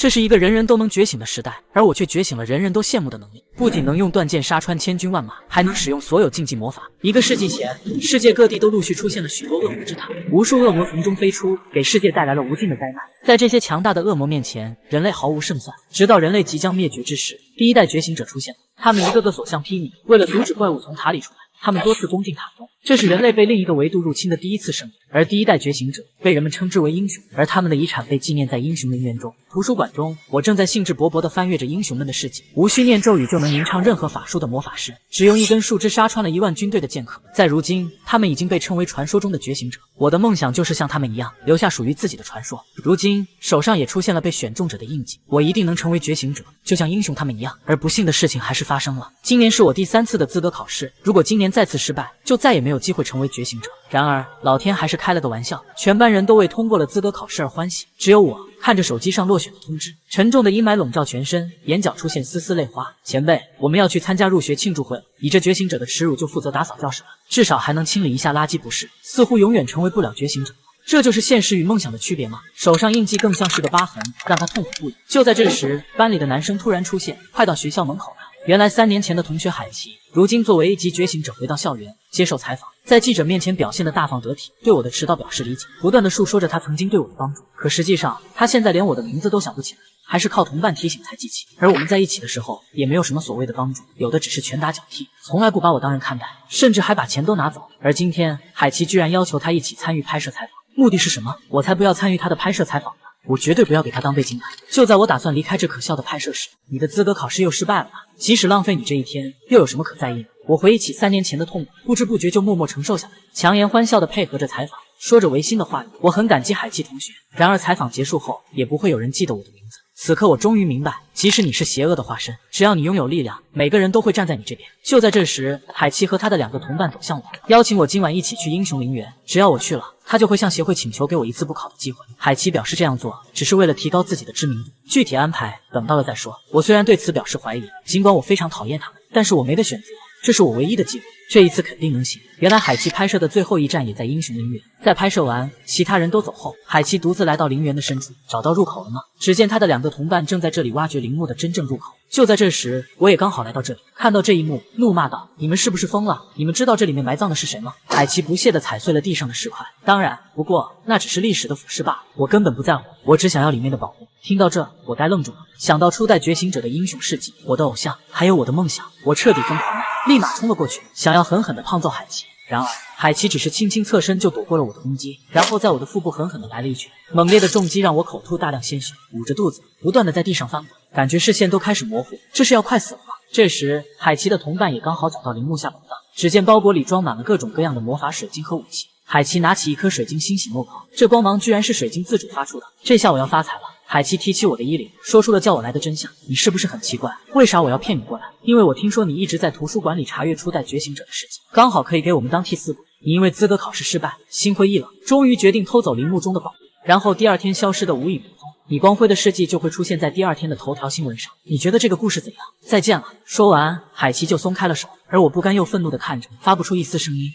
这是一个人人都能觉醒的时代，而我却觉醒了人人都羡慕的能力，不仅能用断剑杀穿千军万马，还能使用所有禁忌魔法。一个世纪前，世界各地都陆续出现了许多恶魔之塔，无数恶魔从中飞出，给世界带来了无尽的灾难。在这些强大的恶魔面前，人类毫无胜算。直到人类即将灭绝之时，第一代觉醒者出现了，他们一个个所向披靡，为了阻止怪物从塔里出来，他们多次攻进塔中。这是人类被另一个维度入侵的第一次胜利，而第一代觉醒者被人们称之为英雄，而他们的遗产被纪念在英雄陵园中。图书馆中，我正在兴致勃勃地翻阅着英雄们的事迹。无需念咒语就能吟唱任何法术的魔法师，只用一根树枝杀穿了10000军队的剑客。在如今，他们已经被称为传说中的觉醒者。我的梦想就是像他们一样，留下属于自己的传说。如今手上也出现了被选中者的印记，我一定能成为觉醒者，就像英雄他们一样。而不幸的事情还是发生了，今年是我第3次的资格考试，如果今年再次失败，就再也没有机会成为觉醒者。然而老天还是开了个玩笑，全班人都为通过了资格考试而欢喜，只有我看着手机上落选的通知，沉重的阴霾笼罩全身，眼角出现丝丝泪花。前辈，我们要去参加入学庆祝会了，以这觉醒者的耻辱就负责打扫教室了，至少还能清理一下垃圾不是？似乎永远成为不了觉醒者。这就是现实与梦想的区别吗？手上印记更像是个疤痕，让他痛苦不已。就在这时，班里的男生突然出现，快到学校门口了。原来3年前的同学海琪，如今作为1级觉醒者回到校园接受采访，在记者面前表现得大方得体，对我的迟到表示理解，不断地述说着他曾经对我的帮助。可实际上，他现在连我的名字都想不起来，还是靠同伴提醒才记起。而我们在一起的时候，也没有什么所谓的帮助，有的只是拳打脚踢，从来不把我当人看待，甚至还把钱都拿走。而今天，海琪居然要求他一起参与拍摄采访，目的是什么？我才不要参与他的拍摄采访呢！我绝对不要给他当背景板。就在我打算离开这可笑的拍摄时，你的资格考试又失败了吧？即使浪费你这一天，又有什么可在意的？我回忆起3年前的痛苦，不知不觉就默默承受下来，强颜欢笑地配合着采访，说着违心的话语。我很感激海琪同学，然而采访结束后，也不会有人记得我的名字。此刻我终于明白，即使你是邪恶的化身，只要你拥有力量，每个人都会站在你这边。就在这时，海琪和他的2个同伴走向我，邀请我今晚一起去英雄陵园，只要我去了，他就会向协会请求给我1次补考的机会。海琪表示这样做只是为了提高自己的知名度，具体安排等到了再说。我虽然对此表示怀疑，尽管我非常讨厌他们，但是我没得选择，这是我唯一的机会，这一次肯定能行。原来海琪拍摄的最后一站也在英雄陵园，在拍摄完其他人都走后，海琪独自来到陵园的深处，找到入口了吗？只见他的2个同伴正在这里挖掘陵墓的真正入口。就在这时，我也刚好来到这里，看到这一幕，怒骂道：你们是不是疯了？你们知道这里面埋葬的是谁吗？海琪不屑地踩碎了地上的石块，当然，不过那只是历史的腐蚀罢了，我根本不在乎，我只想要里面的宝物。听到这，我呆愣住了，想到初代觉醒者的英雄事迹，我的偶像，还有我的梦想，我彻底疯狂了，立马冲了过去，想要狠狠地胖揍海琪。然而海琪只是轻轻侧身就躲过了我的攻击，然后在我的腹部狠狠地来了一拳，猛烈的重击让我口吐大量鲜血，捂着肚子不断地在地上翻滚，感觉视线都开始模糊，这是要快死了吗？这时海琪的同伴也刚好找到陵墓下宝藏，只见包裹里装满了各种各样的魔法水晶和武器。海琪拿起一颗水晶欣喜莫高，这光芒居然是水晶自主发出的，这下我要发财了。海琪提起我的衣领，说出了叫我来的真相。你是不是很奇怪，为啥我要骗你过来？因为我听说你一直在图书馆里查阅初代觉醒者的事迹，刚好可以给我们当替死鬼。你因为资格考试失败，心灰意冷，终于决定偷走陵墓中的宝物，然后第2天消失的无影无踪。你光辉的事迹就会出现在第2天的头条新闻上。你觉得这个故事怎样？再见了。说完，海琪就松开了手，而我不甘又愤怒地看着，发不出一丝声音。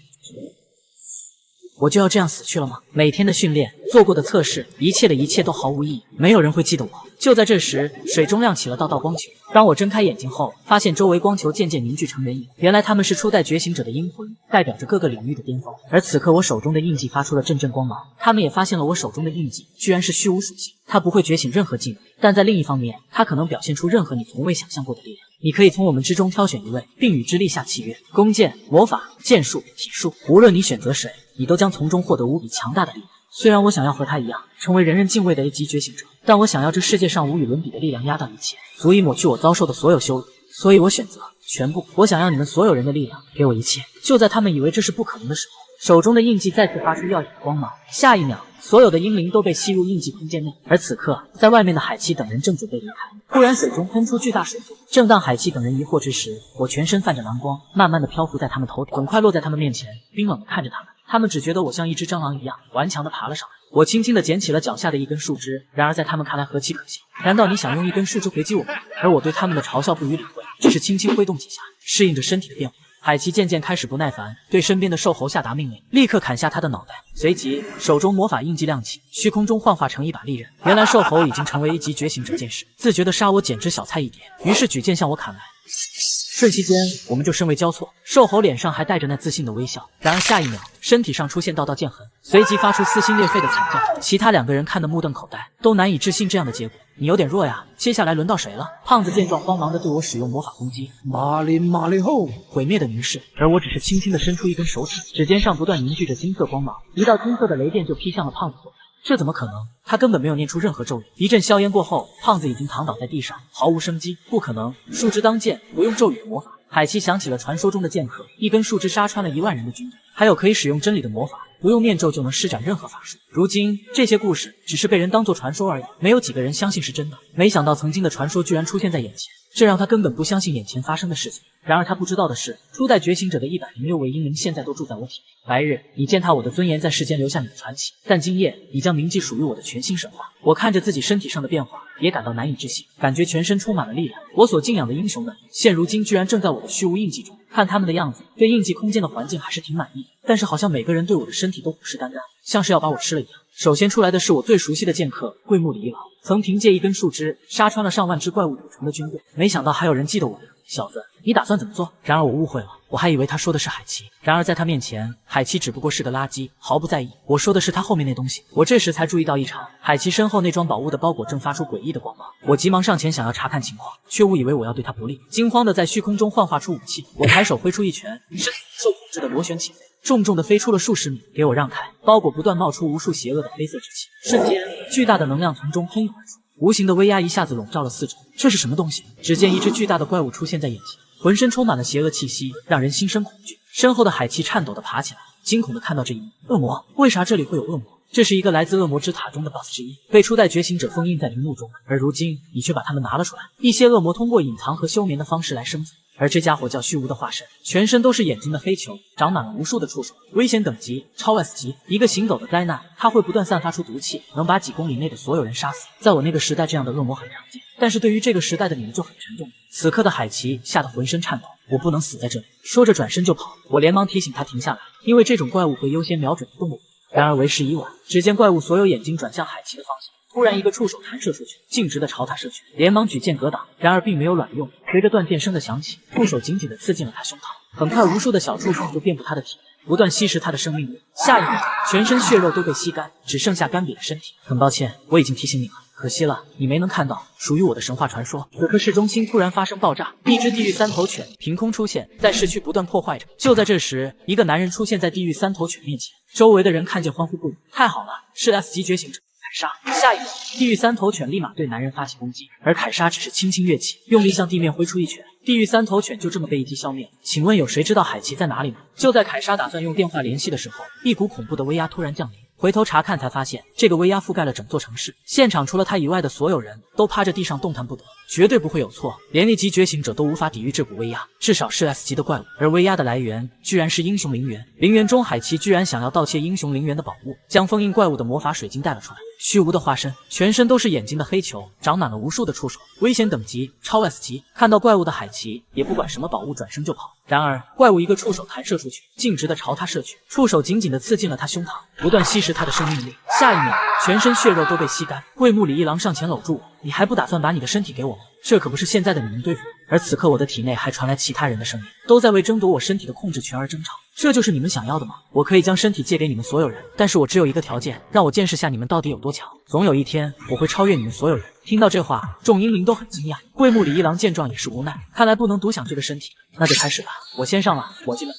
我就要这样死去了吗？每天的训练，做过的测试，一切都毫无意义，没有人会记得我。就在这时，水中亮起了道道光球。当我睁开眼睛后，发现周围光球渐渐凝聚成人影，原来他们是初代觉醒者的阴魂，代表着各个领域的巅峰。而此刻我手中的印记发出了阵阵光芒，他们也发现了我手中的印记居然是虚无属性，它不会觉醒任何技能，但在另一方面，它可能表现出任何你从未想象过的力量。你可以从我们之中挑选1位，并与之立下契约。弓箭、魔法、剑术、体术，无论你选择谁，你都将从中获得无比强大的力量。虽然我想要和他一样，成为人人敬畏的1级觉醒者，但我想要这世界上无与伦比的力量压倒一切，足以抹去我遭受的所有羞辱。所以我选择全部。我想要你们所有人的力量，给我一切。就在他们以为这是不可能的时候，手中的印记再次发出耀眼的光芒，下一秒，所有的阴灵都被吸入印记空间内。而此刻，在外面的海琪等人正准备离开，突然水中喷出巨大水柱。正当海琪等人疑惑之时，我全身泛着蓝光，慢慢的漂浮在他们头顶，很快落在他们面前，冰冷的看着他们。他们只觉得我像一只蟑螂一样顽强地爬了上来。我轻轻地捡起了脚下的一根树枝，然而在他们看来何其可笑。难道你想用一根树枝回击我吗？而我对他们的嘲笑不予理会，只是轻轻挥动几下，适应着身体的变化。海奇渐渐开始不耐烦，对身边的兽猴下达命令，立刻砍下他的脑袋。随即手中魔法印记亮起，虚空中幻化成一把利刃。原来兽猴已经成为1级觉醒者剑士，自觉的杀我简直小菜一碟，于是举剑向我砍来。瞬息间，我们就身位交错，兽猴脸上还带着那自信的微笑。然而下一秒，身体上出现道道剑痕，随即发出撕心裂肺的惨叫。其他2个人看得目瞪口呆，都难以置信这样的结果。你有点弱呀，接下来轮到谁了？胖子见状，慌忙的对我使用魔法攻击，马林后，毁灭的凝视。而我只是轻轻的伸出一根手指，指尖上不断凝聚着金色光芒，一道金色的雷电就劈向了胖子所在。这怎么可能？他根本没有念出任何咒语。一阵硝烟过后，胖子已经躺倒在地上，毫无生机。不可能，树枝当剑，不用咒语的魔法。海奇想起了传说中的剑客，一根树枝杀穿了1万人的军队，还有可以使用真理的魔法，不用念咒就能施展任何法术。如今这些故事只是被人当作传说而已，没有几个人相信是真的。没想到曾经的传说居然出现在眼前，这让他根本不相信眼前发生的事情。然而他不知道的是，初代觉醒者的106位英灵现在都住在我体内。白日，你践踏我的尊严，在世间留下你的传奇；但今夜，你将铭记属于我的全新神话。我看着自己身体上的变化，也感到难以置信，感觉全身充满了力量。我所敬仰的英雄们，现如今居然正在我的虚无印记中。看他们的样子，对印记空间的环境还是挺满意，但是好像每个人对我的身体都虎视眈眈，像是要把我吃了一样。首先出来的是我最熟悉的剑客桂木里一郎，曾凭借一根树枝杀穿了上万只怪物组成的军队，没想到还有人记得我的。小子，你打算怎么做？然而我误会了，我还以为他说的是海奇。然而在他面前，海奇只不过是个垃圾，毫不在意。我说的是他后面那东西。我这时才注意到异常，海奇身后那装宝物的包裹正发出诡异的光芒。我急忙上前想要查看情况，却误以为我要对他不利，惊慌的在虚空中幻化出武器。我抬手挥出一拳，身体受控制的螺旋起飞，重重的飞出了数十米。给我让开！包裹不断冒出无数邪恶的黑色之气，瞬间巨大的能量从中喷涌而出。无形的威压一下子笼罩了四周，这是什么东西？只见一只巨大的怪物出现在眼前，浑身充满了邪恶气息，让人心生恐惧。身后的海奇颤抖地爬起来，惊恐地看到这一幕。恶魔？为啥这里会有恶魔？这是一个来自恶魔之塔中的 BOSS 之一，被初代觉醒者封印在陵墓中，而如今你却把他们拿了出来。一些恶魔通过隐藏和休眠的方式来生存，而这家伙叫虚无的化身，全身都是眼睛的黑球，长满了无数的触手，危险等级超 S 级，一个行走的灾难。它会不断散发出毒气，能把几公里内的所有人杀死。在我那个时代，这样的恶魔很常见，但是对于这个时代的你们就很沉重。此刻的海奇吓得浑身颤抖，我不能死在这里，说着转身就跑。我连忙提醒他停下来，因为这种怪物会优先瞄准动物。然而为时已晚，只见怪物所有眼睛转向海奇的方向。突然，一个触手弹射出去，径直的朝他射去，连忙举剑格挡，然而并没有卵用。随着断剑声的响起，触手紧紧的刺进了他胸膛，很快无数的小触手就遍布他的体内，不断吸食他的生命力。下一秒，全身血肉都被吸干，只剩下干瘪的身体。很抱歉，我已经提醒你了，可惜了，你没能看到属于我的神话传说。此刻市中心突然发生爆炸，一只地狱三头犬凭空出现在市区，不断破坏着。就在这时，一个男人出现在地狱三头犬面前，周围的人看见欢呼不已。太好了，是 S 级觉醒者凯莎。下一秒，地狱三头犬立马对男人发起攻击，而凯莎只是轻轻跃起，用力向地面挥出一拳，地狱三头犬就这么被一击消灭。请问有谁知道海奇在哪里吗？就在凯莎打算用电话联系的时候，一股恐怖的威压突然降临。回头查看才发现，这个威压覆盖了整座城市，现场除了他以外的所有人都趴着地上动弹不得，绝对不会有错，连1级觉醒者都无法抵御这股威压，至少是 S 级的怪物。而威压的来源居然是英雄陵园，陵园中海奇居然想要盗窃英雄陵园的宝物，将封印怪物的魔法水晶带了出来。虚无的化身，全身都是眼睛的黑球，长满了无数的触手，危险等级超 S 级。看到怪物的海奇也不管什么宝物，转身就跑。然而怪物一个触手弹射出去，径直的朝他射去，触手紧紧的刺进了他胸膛，不断吸食他的生命力。下一秒，全身血肉都被吸干。桂木里一郎上前搂住我，你还不打算把你的身体给我吗？这可不是现在的你能对付。而此刻我的体内还传来其他人的声音，都在为争夺我身体的控制权而争吵。这就是你们想要的吗？我可以将身体借给你们所有人，但是我只有一个条件，让我见识下你们到底有多强。总有一天我会超越你们所有人。听到这话，众英灵都很惊讶。桂木里一郎见状也是无奈，看来不能独享这个身体，那就开始吧，我先上了，伙计们。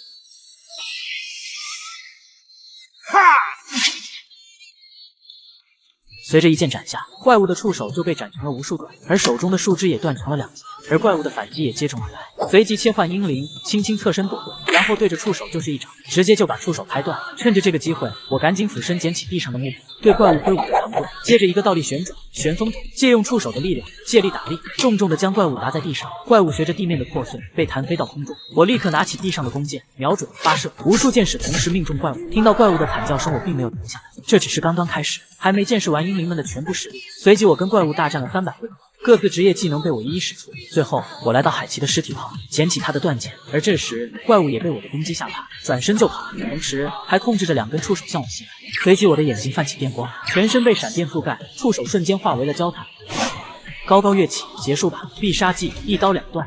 随着一剑斩下，怪物的触手就被斩成了无数段，而手中的树枝也断成了2截，而怪物的反击也接踵而来。随即切换英灵，轻轻侧身躲过，然后对着触手就是一掌，直接就把触手拍断。趁着这个机会，我赶紧俯身捡起地上的木斧，对怪物挥舞着长棍，接着一个倒立旋转，旋风腿，借用触手的力量，借力打力，重重的将怪物砸在地上。怪物随着地面的破碎被弹飞到空中，我立刻拿起地上的弓箭，瞄准发射，无数箭矢同时命中怪物。听到怪物的惨叫声，我并没有停下来，这只是刚刚开始，还没见识完英灵们的全部实力。随即我跟怪物大战了300回合，各自职业技能被我一一使出。最后，我来到海奇的尸体旁，捡起他的断剑，而这时怪物也被我的攻击吓怕，转身就跑，同时还控制着2根触手向我袭来。随即我的眼睛泛起电光，全身被闪电覆盖，触手瞬间化为了焦炭。高高跃起，结束吧！必杀技，一刀两断。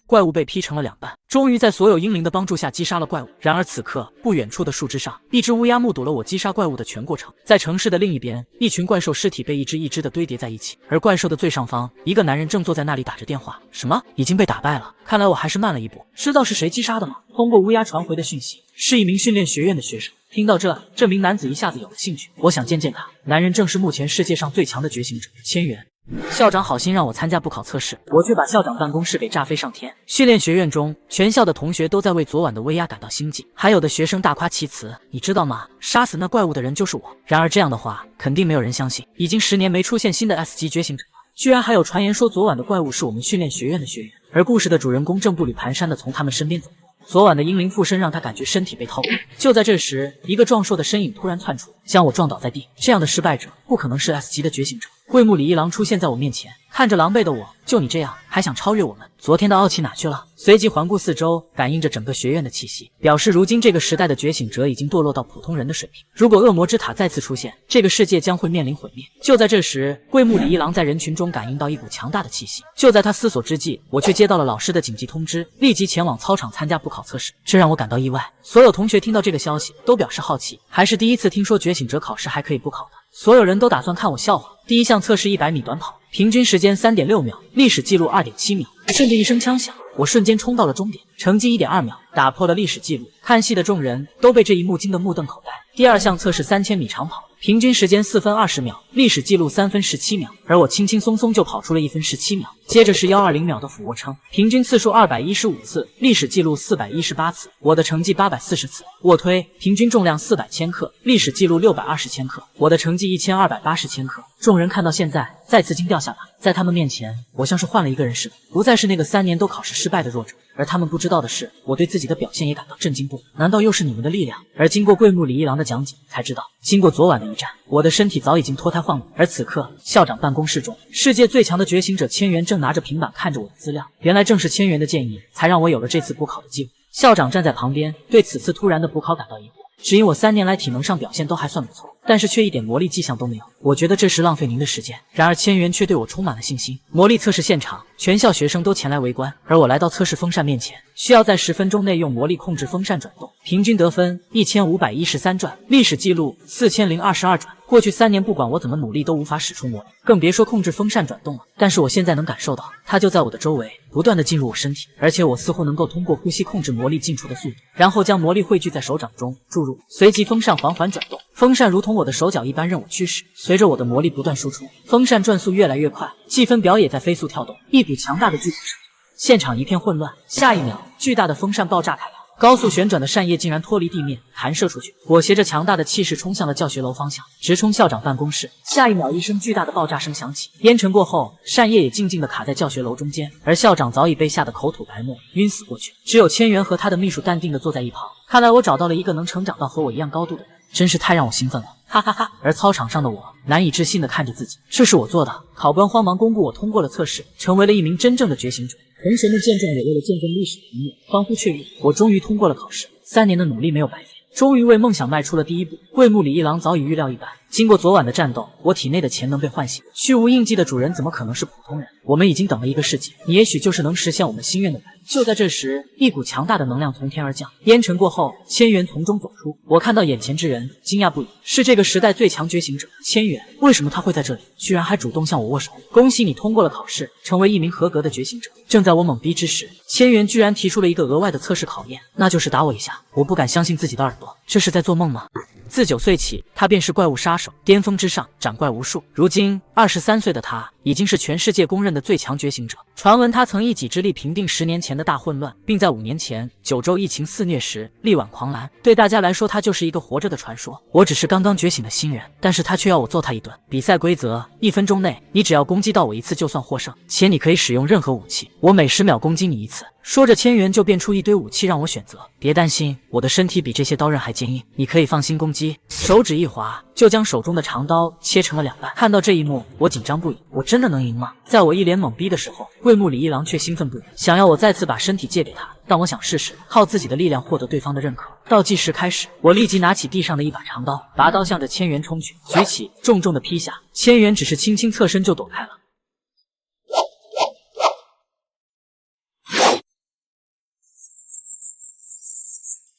怪物被劈成了2半，终于在所有英灵的帮助下击杀了怪物。然而此刻，不远处的树枝上，一只乌鸦目睹了我击杀怪物的全过程。在城市的另一边，一群怪兽尸体被一只一只的堆叠在一起，而怪兽的最上方，一个男人正坐在那里打着电话。什么？已经被打败了？看来我还是慢了一步。知道是谁击杀的吗？通过乌鸦传回的讯息，是一名训练学院的学生。听到这名男子一下子有了兴趣，我想见见他。男人正是目前世界上最强的觉醒者千元。校长好心让我参加补考测试，我却把校长办公室给炸飞上天。训练学院中，全校的同学都在为昨晚的威压感到心悸，还有的学生大夸其词。你知道吗？杀死那怪物的人就是我。然而这样的话，肯定没有人相信。已经10年没出现新的 S 级觉醒者了，居然还有传言说昨晚的怪物是我们训练学院的学员，而故事的主人公正步履蹒跚地从他们身边走过。昨晚的阴灵附身让他感觉身体被掏空。就在这时，一个壮硕的身影突然窜出，将我撞倒在地。这样的失败者不可能是 S 级的觉醒者。桂木里一郎出现在我面前，看着狼狈的我，就你这样还想超越我们？昨天的傲气哪去了？随即环顾四周，感应着整个学院的气息，表示如今这个时代的觉醒者已经堕落到普通人的水平。如果恶魔之塔再次出现，这个世界将会面临毁灭。就在这时，桂木里一郎在人群中感应到一股强大的气息。就在他思索之际，我却接到了老师的紧急通知，立即前往操场参加补考测试。这让我感到意外。所有同学听到这个消息都表示好奇，还是第一次听说觉醒者考试还可以补考的。所有人都打算看我笑话。第一项测试100米短跑，平均时间3.6秒，历史记录2.7秒。顺着一声枪响，我瞬间冲到了终点，成绩1.2秒，打破了历史记录。看戏的众人都被这一幕惊得目瞪口呆。第二项测试3000米长跑，平均时间4分20秒，历史记录3分17秒，而我轻轻松松就跑出了1分17秒。接着是120秒的俯卧撑，平均次数215次，历史记录418次，我的成绩840次。卧推，平均重量400千克，历史记录620千克，我的成绩1280千克。众人看到现在，再次惊掉下巴。在他们面前，我像是换了一个人似的，不再是那个3年都考试失败的弱者。而他们不知道的是，我对自己的表现也感到震惊不已。难道又是你们的力量？而经过桂木里一郎的讲解，才知道，经过昨晚的一战，我的身体早已经脱胎换骨。而此刻，校长办公室中，世界最强的觉醒者千元正拿着平板看着我的资料。原来正是千元的建议，才让我有了这次补考的机会。校长站在旁边，对此次突然的补考感到疑惑。只因我3年来体能上表现都还算不错，但是却一点魔力迹象都没有。我觉得这是浪费您的时间。然而千元却对我充满了信心。魔力测试现场，全校学生都前来围观，而我来到测试风扇面前，需要在10分钟内用魔力控制风扇转动，平均得分1513转，历史记录4022转。过去3年，不管我怎么努力，都无法使出魔力，更别说控制风扇转动了。但是我现在能感受到，它就在我的周围，不断的进入我身体，而且我似乎能够通过呼吸控制魔力进出的速度，然后将魔力汇聚在手掌中注入，随即风扇缓缓转动。风扇如同我的手脚一般任我驱使，随着我的魔力不断输出，风扇转速越来越快，计分表也在飞速跳动，一股强大的巨火升起，现场一片混乱。下一秒，巨大的风扇爆炸开来。高速旋转的扇叶竟然脱离地面弹射出去，我携着强大的气势冲向了教学楼方向，直冲校长办公室。下一秒，一声巨大的爆炸声响起，烟尘过后，扇叶也静静地卡在教学楼中间，而校长早已被吓得口吐白沫，晕死过去。只有千元和他的秘书淡定地坐在一旁。看来我找到了一个能成长到和我一样高度的人，真是太让我兴奋了，哈哈哈。而操场上的我难以置信地看着自己，这是我做的。考官慌忙公布我通过了测试，成为了一名真正的觉醒者。同学们见状也为了见证历史的一幕，欢呼雀跃。我终于通过了考试，3年的努力没有白费，终于为梦想迈出了第一步。桂木里一郎早已预料一般，经过昨晚的战斗，我体内的潜能被唤醒，虚无印记的主人怎么可能是普通人？我们已经等了1个世纪，你也许就是能实现我们心愿的人。就在这时，一股强大的能量从天而降，烟尘过后，千元从中走出。我看到眼前之人，惊讶不已，是这个时代最强觉醒者千元。为什么他会在这里？居然还主动向我握手。恭喜你通过了考试，成为一名合格的觉醒者。正在我懵逼之时，千元居然提出了一个额外的测试考验，那就是打我一下。我不敢相信自己的耳朵，这是在做梦吗？自9岁起，他便是怪物杀手，巅峰之上，斩怪无数。如今23岁的他，已经是全世界公认的最强觉醒者。传闻他曾一己之力平定10年前的大混乱，并在5年前九州疫情肆虐时力挽狂澜。对大家来说，他就是一个活着的传说。我只是刚刚觉醒的新人，但是他却要我揍他一顿。比赛规则：1分钟内，你只要攻击到我1次就算获胜，且你可以使用任何武器，我每10秒攻击你1次。说着，千元就变出一堆武器让我选择。别担心，我的身体比这些刀刃还坚硬，你可以放心攻击。手指一滑，就将手中的长刀切成了2半。看到这一幕，我紧张不已。我真的能赢吗？在我一脸懵逼的时候，桂木李一郎却兴奋不已，想要我再次把身体借给他。但我想试试靠自己的力量获得对方的认可。倒计时开始，我立即拿起地上的一把长刀，拔刀向着千元冲去，举起，重重的劈下。千元只是轻轻侧身就躲开了。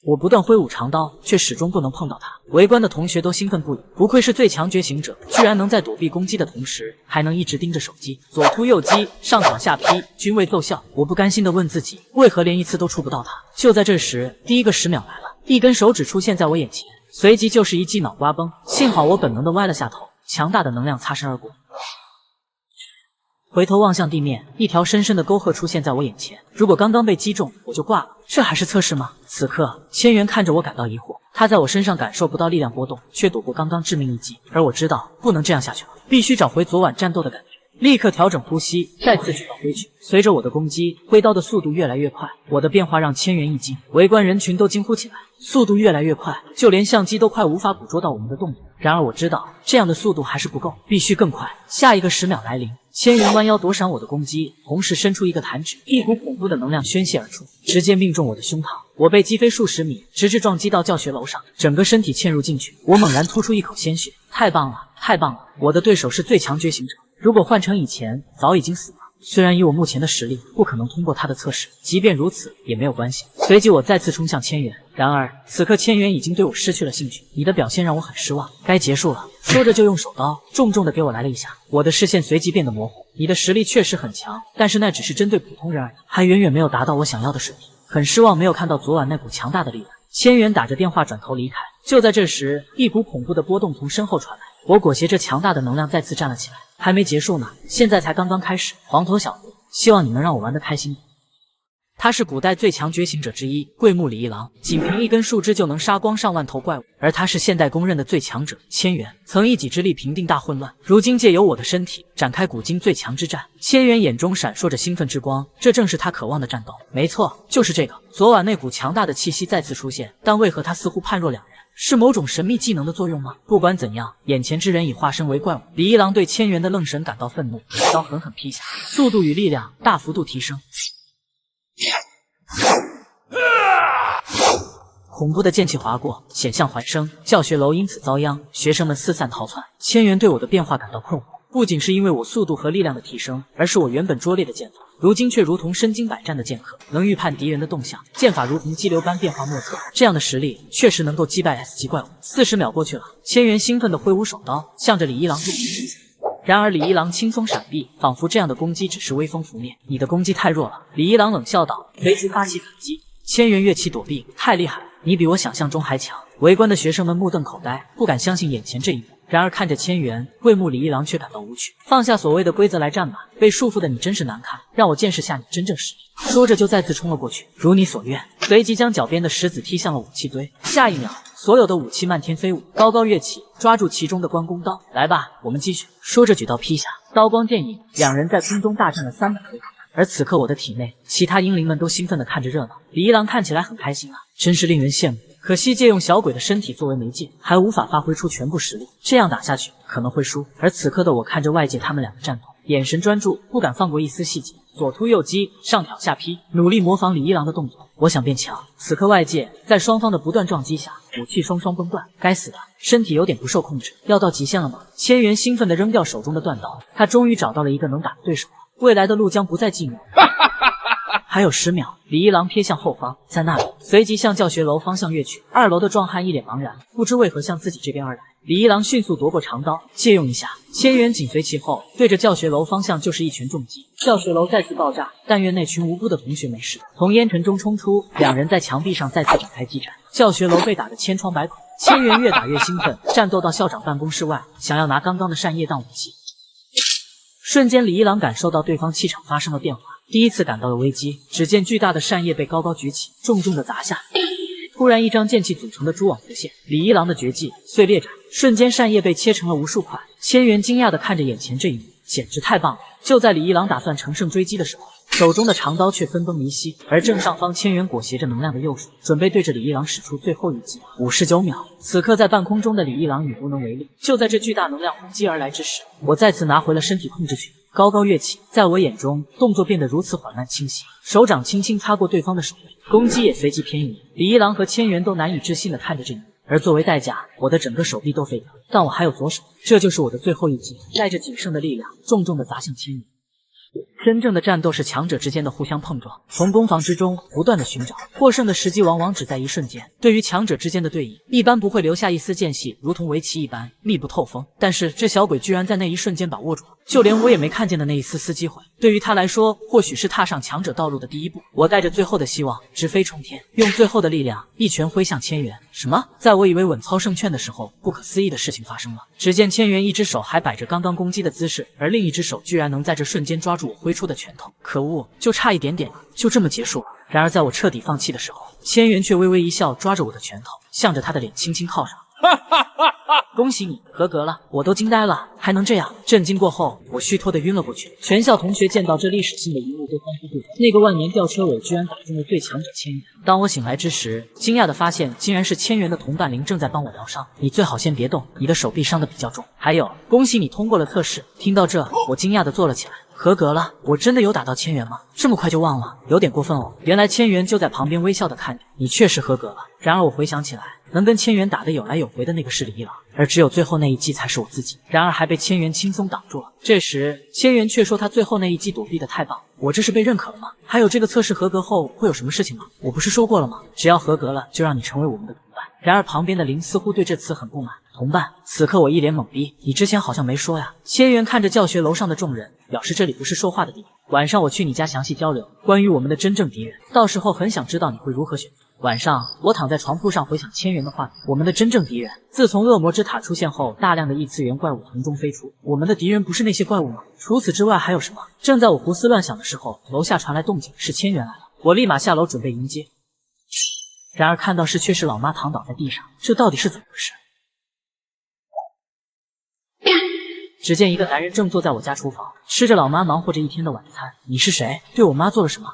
我不断挥舞长刀，却始终不能碰到他。围观的同学都兴奋不已，不愧是最强觉醒者，居然能在躲避攻击的同时，还能一直盯着手机，左突右击，上挑下劈，均未奏效。我不甘心地问自己，为何连1次都触不到他？就在这时，第一个10秒来了，一根手指出现在我眼前，随即就是一记脑瓜崩。幸好我本能地歪了下头，强大的能量擦身而过。回头望向地面，一条深深的沟壑出现在我眼前。如果刚刚被击中，我就挂了。这还是测试吗？此刻，千元看着我感到疑惑。他在我身上感受不到力量波动，却躲过刚刚致命一击。而我知道，不能这样下去了，必须找回昨晚战斗的感觉。立刻调整呼吸，再次举刀挥去。随着我的攻击，挥刀的速度越来越快，我的变化让千元一惊，围观人群都惊呼起来。速度越来越快，就连相机都快无法捕捉到我们的动作。然而我知道，这样的速度还是不够，必须更快。下一个10秒来临，千元弯腰躲闪我的攻击，同时伸出一个弹指，一股恐怖的能量宣泄而出，直接命中我的胸膛。我被击飞数十米，直至撞击到教学楼上，整个身体嵌入进去。我猛然吐出一口鲜血，太棒了，太棒了！我的对手是最强觉醒者，如果换成以前，早已经死了。虽然以我目前的实力不可能通过他的测试，即便如此也没有关系。随即我再次冲向千元，然而此刻千元已经对我失去了兴趣。你的表现让我很失望，该结束了。说着就用手刀重重的给我来了一下，我的视线随即变得模糊。你的实力确实很强，但是那只是针对普通人而已，还远远没有达到我想要的水平。很失望没有看到昨晚那股强大的力量。千元打着电话转头离开。就在这时，一股恐怖的波动从身后传来，我裹挟着强大的能量再次站了起来。还没结束呢，现在才刚刚开始。黄头小子，希望你能让我玩得开心点。他是古代最强觉醒者之一，桂木李一郎，仅凭一根树枝就能杀光上万头怪物。而他是现代公认的最强者，千元，曾一己之力平定大混乱，如今借由我的身体展开古今最强之战。千元眼中闪烁着兴奋之光，这正是他渴望的战斗。没错，就是这个。昨晚那股强大的气息再次出现，但为何他似乎判若两人？是某种神秘技能的作用吗？不管怎样，眼前之人已化身为怪物。李一郎对千元的愣神感到愤怒，一刀狠狠劈下，速度与力量大幅度提升。恐怖的剑气划过，险象环生，教学楼因此遭殃，学生们四散逃窜。千元对我的变化感到困惑，不仅是因为我速度和力量的提升，而是我原本拙劣的剑法，如今却如同身经百战的剑客，能预判敌人的动向，剑法如同激流般变化莫测。这样的实力确实能够击败 S 级怪物。40秒过去了，千元兴奋地挥舞手刀，向着李一郎突袭。然而李一郎轻松闪避，仿佛这样的攻击只是微风拂面。你的攻击太弱了，李一郎冷笑道，随即发起反击。千元跃起躲避，太厉害了，你比我想象中还强。围观的学生们目瞪口呆，不敢相信眼前这一幕。然而看着千元，桂木李一郎却感到无趣。放下所谓的规则来战吧，被束缚的你真是难看，让我见识下你真正实力。说着就再次冲了过去，如你所愿，随即将脚边的石子踢向了武器堆。下一秒，所有的武器漫天飞舞，高高跃起，抓住其中的关公刀。来吧，我们继续。说着举刀劈下，刀光剑影，两人在空中大战了300回合。而此刻我的体内，其他英灵们都兴奋地看着热闹。李一郎看起来很开心啊，真是令人羡慕。可惜借用小鬼的身体作为媒介，还无法发挥出全部实力，这样打下去可能会输。而此刻的我看着外界他们俩的战斗，眼神专注，不敢放过一丝细节。左突右击，上挑下劈，努力模仿李一郎的动作。我想变强。此刻外界在双方的不断撞击下，武器双双崩断。该死的，身体有点不受控制，要到极限了吗？千元兴奋地扔掉手中的断刀，他终于找到了一个能打的对手了。未来的路将不再寂寞。还有10秒，李一郎瞥向后方，在那里，随即向教学楼方向跃去。2楼的壮汉一脸茫然，不知为何向自己这边而来。李一郎迅速夺过长刀，借用一下，千元紧随其后，对着教学楼方向就是一拳重击。教学楼再次爆炸，但愿那群无辜的同学没事。从烟尘中冲出，两人在墙壁上再次展开激战。教学楼被打得千疮百孔，千元越打越兴奋，战斗到校长办公室外，想要拿刚刚的扇叶当武器。瞬间李一郎感受到对方气场发生了变化，第一次感到了危机。只见巨大的扇叶被高高举起，重重的砸下。突然，一张剑气组成的蛛网浮现，李一郎的绝技碎裂斩，瞬间扇叶被切成了无数块。千元惊讶地看着眼前这一幕，简直太棒了！就在李一郎打算乘胜追击的时候，手中的长刀却分崩离析，而正上方千元裹挟着能量的右手，准备对着李一郎使出最后一击。59秒，此刻在半空中的李一郎已无能为力。就在这巨大能量轰击而来之时，我再次拿回了身体控制权，高高跃起，在我眼中，动作变得如此缓慢清晰，手掌轻轻擦过对方的手背，攻击也随即偏移。李一郎和千元都难以置信地看着这一幕，而作为代价，我的整个手臂都废掉，但我还有左手，这就是我的最后一击，带着仅剩的力量，重重地砸向千元。真正的战斗是强者之间的互相碰撞，从攻防之中不断的寻找获胜的时机，往往只在一瞬间。对于强者之间的对弈，一般不会留下一丝间隙，如同围棋一般密不透风。但是这小鬼居然在那一瞬间把握住了，就连我也没看见的那一丝丝机会，对于他来说，或许是踏上强者道路的第一步。我带着最后的希望直飞冲天，用最后的力量一拳挥向千元。什么？在我以为稳操胜券的时候，不可思议的事情发生了。只见千元一只手还摆着刚刚攻击的姿势，而另一只手居然能在这瞬间抓住我挥出的拳头。可恶，就差一点点，就这么结束了。然而在我彻底放弃的时候，千元却微微一笑，抓着我的拳头，向着他的脸轻轻靠上。恭喜你合格了，我都惊呆了，还能这样！震惊过后，我虚脱的晕了过去。全校同学见到这历史性的一幕，都欢呼不已。那个万年吊车尾居然打中了最强者千元。当我醒来之时，惊讶的发现竟然是千元的同伴灵正在帮我疗伤。你最好先别动，你的手臂伤得比较重。还有，恭喜你通过了测试。听到这，我惊讶的坐了起来。合格了，我真的有打到千元吗？这么快就忘了，有点过分哦。原来千元就在旁边微笑的看着你，确实合格了。然而我回想起来，能跟千元打得有来有回的那个是李一郎，而只有最后那一击才是我自己。然而还被千元轻松挡住了。这时千元却说他最后那一击躲避的太棒，我这是被认可了吗？还有这个测试合格后会有什么事情吗？我不是说过了吗？只要合格了，就让你成为我们的同伴。然而旁边的林似乎对这词很不满。同伴，此刻我一脸懵逼，你之前好像没说呀。千元看着教学楼上的众人，表示这里不是说话的地方。晚上我去你家详细交流关于我们的真正敌人，到时候很想知道你会如何选择。晚上我躺在床铺上回想千元的话语，我们的真正敌人，自从恶魔之塔出现后，大量的异次元怪物从中飞出，我们的敌人不是那些怪物吗？除此之外还有什么？正在我胡思乱想的时候，楼下传来动静，是千元来了。我立马下楼准备迎接，然而看到是却是老妈躺倒在地上，这到底是怎么回事？只见一个男人正坐在我家厨房，吃着老妈忙活着一天的晚餐。你是谁？对我妈做了什么？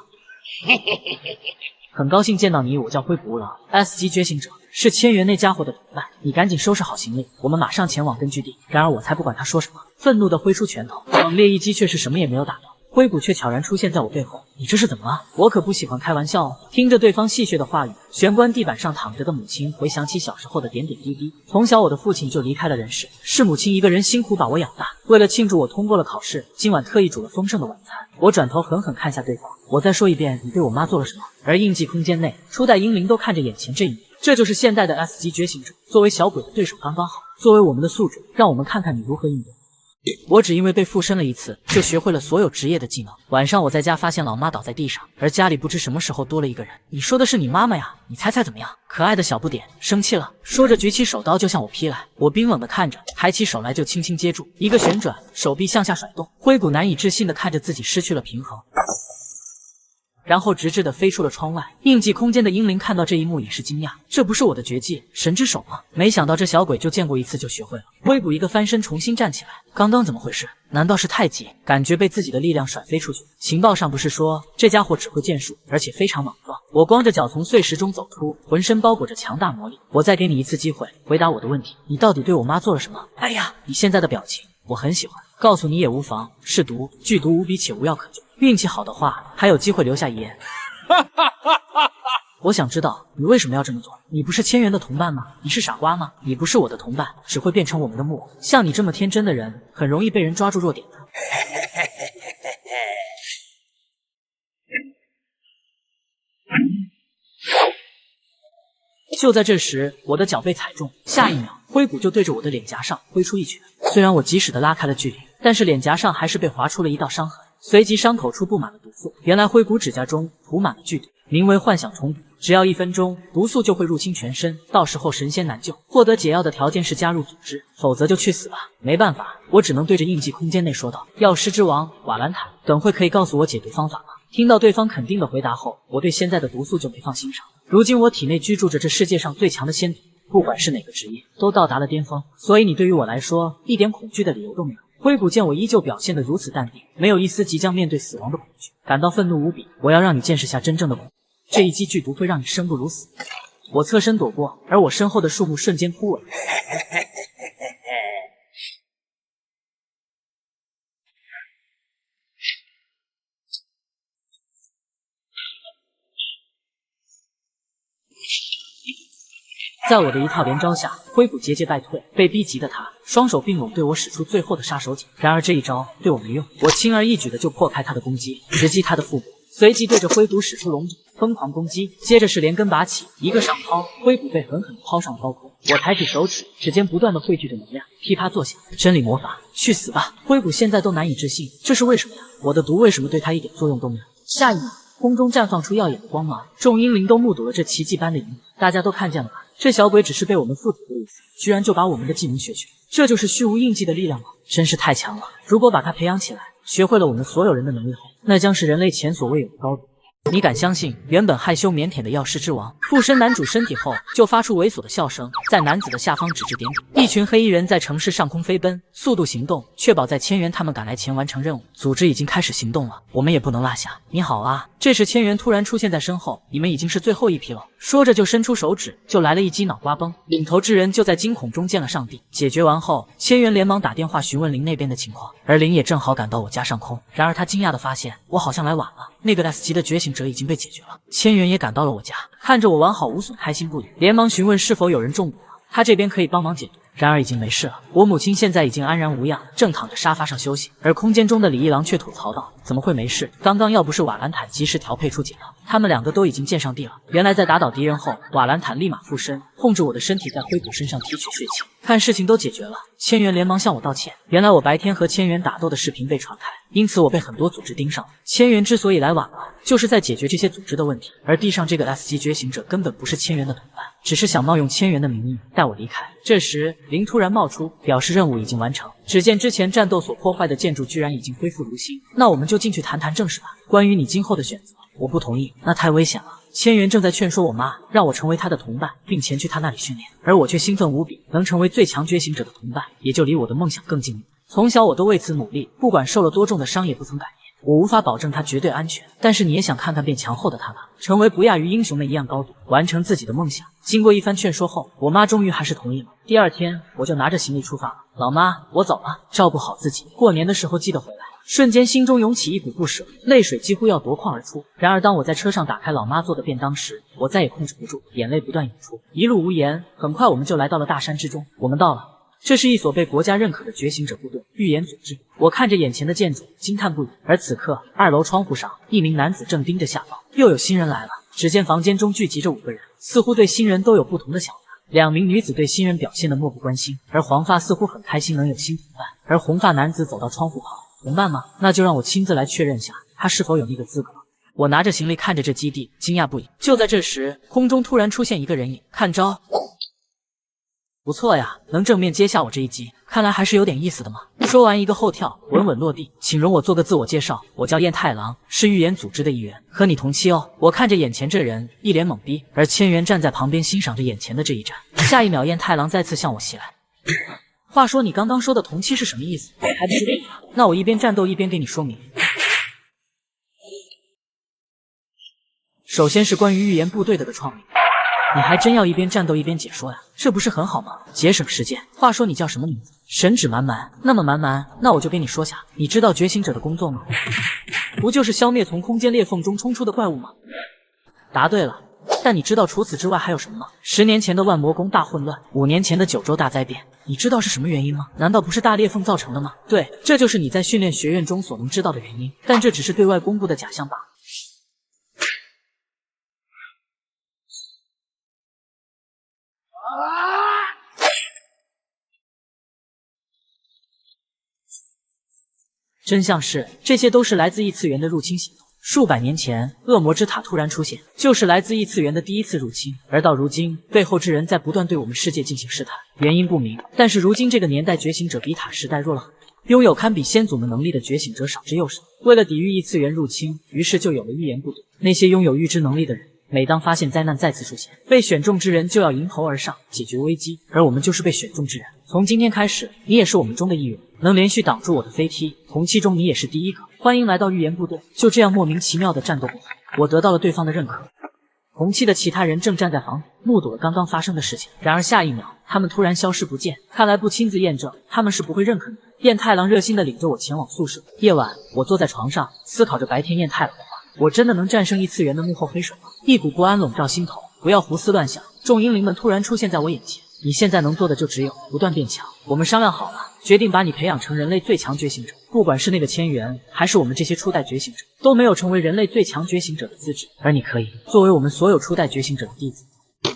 很高兴见到你，我叫灰谷吾郎 ，S 级觉醒者，是千元那家伙的同伴。你赶紧收拾好行李，我们马上前往根据地。然而我才不管他说什么，愤怒地挥出拳头，猛烈一击却是什么也没有打到。灰谷却悄然出现在我背后，你这是怎么了？我可不喜欢开玩笑哦。听着对方戏谑的话语，玄关地板上躺着的母亲回想起小时候的点点滴滴。从小我的父亲就离开了人世，是母亲一个人辛苦把我养大。为了庆祝我通过了考试，今晚特意煮了丰盛的晚餐。我转头狠狠看下对方，我再说一遍，你对我妈做了什么？而印记空间内，初代英灵都看着眼前这一幕。这就是现代的 S 级觉醒者，作为小鬼的对手刚刚好。作为我们的宿主，让我们看看你如何应对。我只因为被附身了一次，就学会了所有职业的技能。晚上我在家发现老妈倒在地上，而家里不知什么时候多了一个人。你说的是你妈妈呀？你猜猜怎么样？可爱的小不点，生气了。说着举起手刀就向我劈来，我冰冷的看着，抬起手来就轻轻接住，一个旋转，手臂向下甩动。灰谷难以置信的看着自己失去了平衡，然后直直的飞出了窗外。印记空间的英灵看到这一幕也是惊讶，这不是我的绝技神之手吗？没想到这小鬼就见过一次就学会了。灰谷一个翻身重新站起来，刚刚怎么回事？难道是太极？感觉被自己的力量甩飞出去。情报上不是说这家伙只会剑术，而且非常莽撞。我光着脚从碎石中走出，浑身包裹着强大魔力。我再给你一次机会，回答我的问题，你到底对我妈做了什么？哎呀，你现在的表情我很喜欢，告诉你也无妨，是毒，剧毒无比且无药可救。运气好的话，还有机会留下遗言。我想知道你为什么要这么做？你不是千元的同伴吗？你是傻瓜吗？你不是我的同伴，只会变成我们的木偶。像你这么天真的人，很容易被人抓住弱点的。就在这时，我的脚被踩中，下一秒，灰谷就对着我的脸颊上挥出一拳。虽然我及时的拉开了距离，但是脸颊上还是被划出了一道伤痕。随即伤口处布满了毒素，原来灰谷指甲中涂满了剧毒。名为幻想重补，只要1分钟，毒素就会入侵全身，到时候神仙难救。获得解药的条件是加入组织，否则就去死吧。没办法，我只能对着印记空间内说道：“药师之王瓦兰坦，等会可以告诉我解毒方法吗？”听到对方肯定的回答后，我对现在的毒素就没放心上。如今我体内居住着这世界上最强的仙毒，不管是哪个职业，都到达了巅峰，所以你对于我来说一点恐惧的理由都没有。灰谷见我依旧表现得如此淡定，没有一丝即将面对死亡的恐惧，感到愤怒无比。我要让你见识下真正的恐惧，这一击剧毒会让你生不如死。我侧身躲过，而我身后的树木瞬间枯萎。在我的一套连招下，灰谷节节败退，被逼急的他双手并拢，对我使出最后的杀手锏。然而这一招对我没用，我轻而易举的就破开他的攻击，直击他的腹部，随即对着灰谷使出龙爪，疯狂攻击。接着是连根拔起，一个上抛，灰谷被狠狠地抛上高空。我抬起手指，指尖不断的汇聚着能量，噼啪作响。真理魔法，去死吧！灰谷现在都难以置信，这是为什么呀？我的毒为什么对他一点作用都没有？下一秒，空中绽放出耀眼的光芒，众英灵都目睹了这奇迹般的一幕。大家都看见了吧？这小鬼只是被我们附体过一次，居然就把我们的技能学去了，这就是虚无印记的力量吗？真是太强了！如果把它培养起来，学会了我们所有人的能力后，那将是人类前所未有的高度。你敢相信，原本害羞腼腆的药师之王附身男主身体后，就发出猥琐的笑声，在男子的下方指指点点。一群黑衣人在城市上空飞奔，速度行动，确保在千元他们赶来前完成任务。组织已经开始行动了，我们也不能落下。你好啊！这时千元突然出现在身后，你们已经是最后一批了。说着就伸出手指，就来了一击脑瓜崩。领头之人就在惊恐中见了上帝。解决完后，千元连忙打电话询问林那边的情况，而林也正好赶到我家上空。然而他惊讶地发现，我好像来晚了，那个 S 级的觉醒者已经被解决了。千元也赶到了我家，看着我完好无损，开心不已，连忙询问是否有人中毒了，他这边可以帮忙解毒。然而已经没事了，我母亲现在已经安然无恙，正躺着沙发上休息。而空间中的李一郎却吐槽道：“怎么会没事？刚刚要不是瓦兰坦及时调配出解药，他们2个都已经见上帝了。”原来在打倒敌人后，瓦兰坦立马附身，控制我的身体在灰谷身上提取血气。看事情都解决了，千元连忙向我道歉。原来我白天和千元打斗的视频被传开，因此我被很多组织盯上了。千元之所以来晚了，就是在解决这些组织的问题。而地上这个 S 级觉醒者根本不是千元的同伴，只是想冒用千元的名义带我离开。这时林突然冒出，表示任务已经完成。只见之前战斗所破坏的建筑居然已经恢复如新，那我们就进去谈谈正事吧。关于你今后的选择，我不同意，那太危险了。千元正在劝说我妈让我成为她的同伴，并前去她那里训练，而我却兴奋无比，能成为最强觉醒者的同伴，也就离我的梦想更近了。从小我都为此努力，不管受了多重的伤也不曾改变。我无法保证他绝对安全，但是你也想看看变强后的他吧，成为不亚于英雄的一样高度，完成自己的梦想。经过一番劝说后，我妈终于还是同意了。第2天我就拿着行李出发了。老妈，我走了，照顾好自己，过年的时候记得回来。瞬间心中涌起一股不舍，泪水几乎要夺眶而出。然而当我在车上打开老妈做的便当时，我再也控制不住，眼泪不断涌出。一路无言，很快我们就来到了大山之中。我们到了，这是一所被国家认可的觉醒者部队预言组织。我看着眼前的建筑，惊叹不已。而此刻2楼窗户上，一名男子正盯着下方，又有新人来了。只见房间中聚集着5个人，似乎对新人都有不同的想法。2名女子对新人表现得漠不关心，而黄发似乎很开心能有新同伴。而红发男子走到窗户旁，同伴吗？那就让我亲自来确认下他是否有那个资格。我拿着行李看着这基地，惊讶不已。就在这时，空中突然出现一个人影，看招！不错呀，能正面接下我这一击，看来还是有点意思的嘛。说完一个后跳，稳稳落地。请容我做个自我介绍，我叫彦太郎，是预言组织的一员，和你同期哦。我看着眼前这人，一脸懵逼，而千元站在旁边欣赏着眼前的这一战。下一秒，彦太郎再次向我袭来。话说你刚刚说的同期是什么意思？还不知道？那我一边战斗一边给你说明。首先是关于预言部队的创立。你还真要一边战斗一边解说呀？这不是很好吗？节省时间。话说你叫什么名字？神指蛮蛮。那么蛮蛮，那我就跟你说下，你知道觉醒者的工作吗？不就是消灭从空间裂缝中冲出的怪物吗？答对了。但你知道除此之外还有什么吗？10年前的万魔宫大混乱，5年前的九州大灾变，你知道是什么原因吗？难道不是大裂缝造成的吗？对，这就是你在训练学院中所能知道的原因，但这只是对外公布的假象罢了。真相是，这些都是来自异次元的入侵行动。数百年前，恶魔之塔突然出现，就是来自异次元的第一次入侵。而到如今，背后之人在不断对我们世界进行试探，原因不明。但是如今这个年代，觉醒者比塔时代弱了很多，拥有堪比先祖们能力的觉醒者少之又少。为了抵御异次元入侵，于是就有了预言部队。那些拥有预知能力的人，每当发现灾难再次出现，被选中之人就要迎头而上，解决危机。而我们就是被选中之人。从今天开始，你也是我们中的一员，能连续挡住我的飞踢，同期中你也是第一个。欢迎来到预言部队。就这样莫名其妙的战斗过后，我得到了对方的认可。同期的其他人正站在房里，目睹了刚刚发生的事情。然而下一秒，他们突然消失不见。看来不亲自验证，他们是不会认可你的。彦太郎热心地领着我前往宿舍。夜晚，我坐在床上，思考着白天彦太郎的话。我真的能战胜异次元的幕后黑手吗？一股不安笼罩心头。不要胡思乱想。众英灵们突然出现在我眼前。你现在能做的就只有不断变强。我们商量好了，决定把你培养成人类最强觉醒者。不管是那个千元，还是我们这些初代觉醒者，都没有成为人类最强觉醒者的资质。而你可以作为我们所有初代觉醒者的弟子。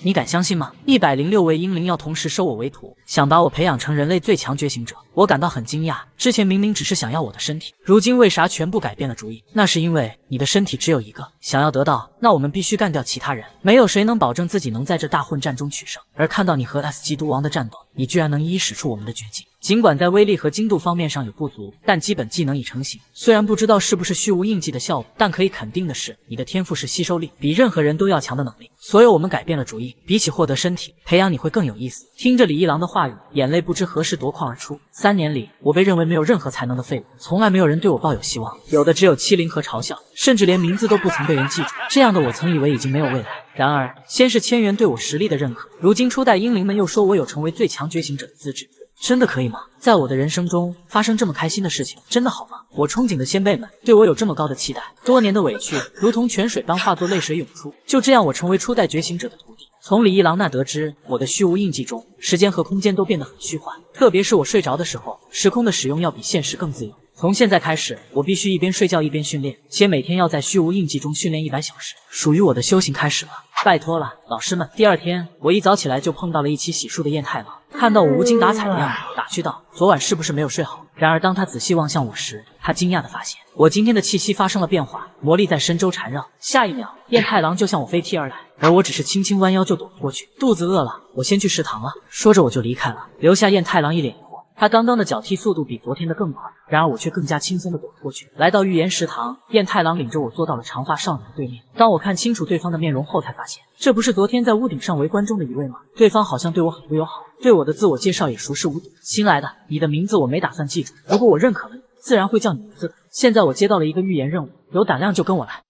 你敢相信吗？106位英灵要同时收我为徒，想把我培养成人类最强觉醒者。我感到很惊讶，之前明明只是想要我的身体，如今为啥全部改变了主意？那是因为你的身体只有一个，想要得到，那我们必须干掉其他人。没有谁能保证自己能在这大混战中取胜。而看到你和 S 基督王的战斗，你居然能一一使出我们的绝技。尽管在威力和精度方面上有不足，但基本技能已成型。虽然不知道是不是虚无印记的效果，但可以肯定的是，你的天赋是吸收力比任何人都要强的能力。所以我们改变了主意，比起获得身体，培养你会更有意思。听着李一郎的话语，眼泪不知何时夺眶而出。3年里，我被认为没有任何才能的废物，从来没有人对我抱有希望，有的只有欺凌和嘲笑，甚至连名字都不曾被人记住。这样的我曾以为已经没有未来。然而，先是千元对我实力的认可，如今初代英灵们又说我有成为最强觉醒者的资质。真的可以吗？在我的人生中发生这么开心的事情，真的好吗？我憧憬的先辈们对我有这么高的期待，多年的委屈如同泉水般化作泪水涌出。就这样，我成为初代觉醒者的徒弟。从李一郎那得知，我的虚无印记中，时间和空间都变得很虚幻，特别是我睡着的时候，时空的使用要比现实更自由。从现在开始，我必须一边睡觉一边训练，且每天要在虚无印记中训练100小时，属于我的修行开始了。拜托了，老师们。第二天，我一早起来就碰到了一起洗漱的彦太郎，看到我无精打采的样子，打趣道：“昨晚是不是没有睡好？”然而当他仔细望向我时，他惊讶地发现我今天的气息发生了变化，魔力在身周缠绕。下一秒，彦太郎就向我飞踢而来，而我只是轻轻弯腰就躲了过去。肚子饿了，我先去食堂了。说着我就离开了，留下彦太郎一脸疑惑。他刚刚的脚踢速度比昨天的更快，然而我却更加轻松地躲了过去。来到预言食堂，彦太郎领着我坐到了长发少女的对面。当我看清楚对方的面容后，才发现这不是昨天在屋顶上围观中的一位吗？对方好像对我很不友好，对我的自我介绍也熟视无睹。新来的，你的名字我没打算记住，如果我认可了你，自然会叫你名字的。现在我接到了一个预言任务，有胆量就跟我来。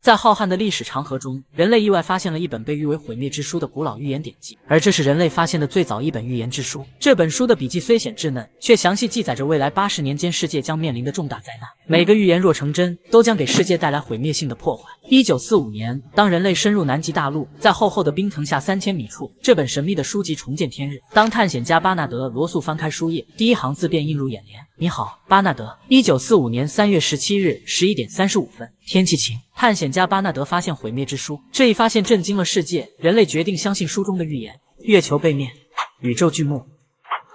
在浩瀚的历史长河中，人类意外发现了一本被誉为毁灭之书的古老预言典籍，而这是人类发现的最早一本预言之书。这本书的笔记虽显稚嫩，却详细记载着未来80年间世界将面临的重大灾难。每个预言若成真，都将给世界带来毁灭性的破坏。1945年，当人类深入南极大陆，在厚厚的冰层下3000米处，这本神秘的书籍重见天日。当探险家巴纳德·罗素翻开书页，第一行字便映入眼帘：“你好，巴纳德。1945年3月17日11点35分，天气晴。”探险家巴纳德发现毁灭之书，这一发现震惊了世界，人类决定相信书中的预言。月球背面，宇宙巨幕，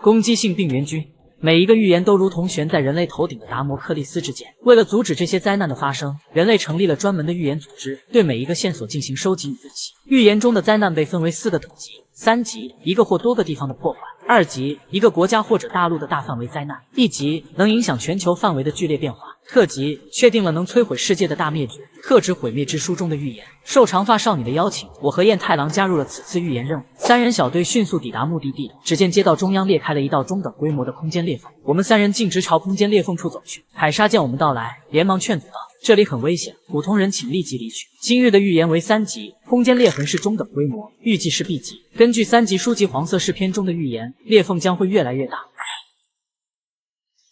攻击性病原菌。每一个预言都如同悬在人类头顶的达摩克利斯之剑。为了阻止这些灾难的发生，人类成立了专门的预言组织，对每一个线索进行收集与分析。预言中的灾难被分为4个等级：3级，一个或多个地方的破坏；2级，一个国家或者大陆的大范围灾难；1级，能影响全球范围的剧烈变化；特级，确定了能摧毁世界的大灭绝。特指毁灭之书中的预言。受长发少女的邀请，我和彦太郎加入了此次预言任务。3人小队迅速抵达目的地，只见街道中央裂开了一道中等规模的空间裂缝。我们3人径直朝空间裂缝处走去。海莎见我们到来，连忙劝阻道：“这里很危险，普通人请立即离去。”今日的预言为3级，空间裂痕是中等规模，预计是 B 级。根据3级书籍黄色诗篇中的预言，裂缝将会越来越大。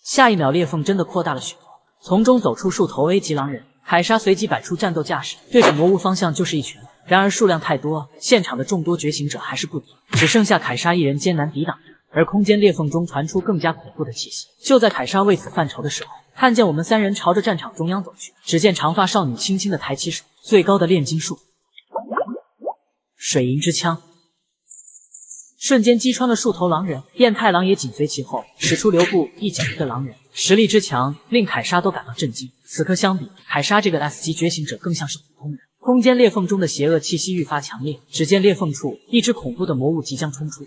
下一秒，裂缝真的扩大了许多，从中走出数头 A 级狼人。海莎随即摆出战斗架势，对着魔物方向就是一拳。然而数量太多，现场的众多觉醒者还是不敌，只剩下凯莎一人艰难抵挡着。而空间裂缝中传出更加恐怖的气息。就在凯莎为此犯愁的时候，看见我们3人朝着战场中央走去。只见长发少女轻轻地抬起手，最高的炼金术，水银之枪，瞬间击穿了数头狼人。彦太郎也紧随其后，使出留步一脚一个狼人。实力之强令凯莎都感到震惊。此刻相比，凯莎这个 S 级觉醒者更像是普通人。空间裂缝中的邪恶气息愈发强烈，只见裂缝处一只恐怖的魔物即将冲出。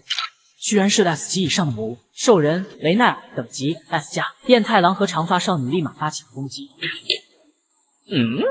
居然是 S 级以上的魔物，兽人、雷奈尔等级 S 加。变态狼和长发少女立马发起了攻击。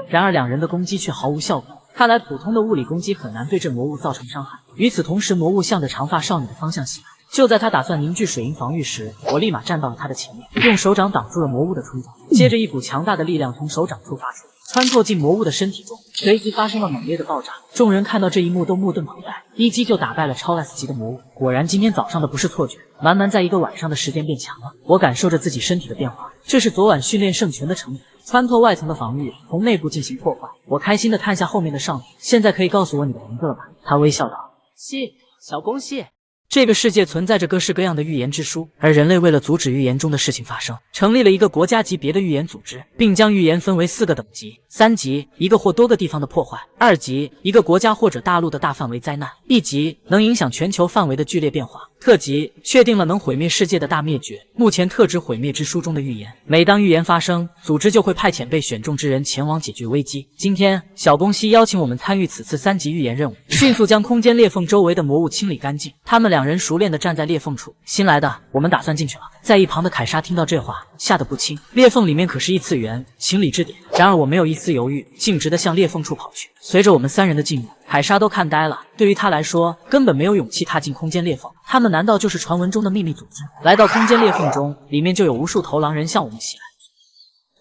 然而两人的攻击却毫无效果。看来普通的物理攻击很难对这魔物造成伤害。与此同时，魔物向着长发少女的方向袭来。就在他打算凝聚水银防御时，我立马站到了他的前面，用手掌挡住了魔物的冲撞。接着一股强大的力量从手掌处发出，穿透进魔物的身体中，随即发生了猛烈的爆炸。众人看到这一幕都目瞪口呆，一击就打败了超 S 级的魔物。果然今天早上的不是错觉，蛮蛮在一个晚上的时间变强了。我感受着自己身体的变化，这是昨晚训练圣拳的成果。穿透外层的防御，从内部进行破坏。我开心地看向后面的少女，现在可以告诉我你的名字了吧？她微笑道。小公蟹。这个世界存在着各式各样的预言之书，而人类为了阻止预言中的事情发生，成立了一个国家级别的预言组织，并将预言分为4个等级：3级一个或多个地方的破坏，2级一个国家或者大陆的大范围灾难，1级能影响全球范围的剧烈变化，特级确定了能毁灭世界的大灭绝。目前特指毁灭之书中的预言，每当预言发生，组织就会派遣被选中之人前往解决危机。今天小宫西邀请我们参与此次3级预言任务，迅速将空间裂缝周围的魔物清理干净。他们2人熟练地站在裂缝处。新来的，我们打算进去了。在一旁的凯莎听到这话，吓得不轻。裂缝里面可是异次元，情理之点。然而我没有一丝犹豫，径直地向裂缝处跑去。随着我们3人的进入，凯莎都看呆了。对于他来说，根本没有勇气踏进空间裂缝。他们难道就是传闻中的秘密组织？来到空间裂缝中，里面就有无数头狼人向我们袭来。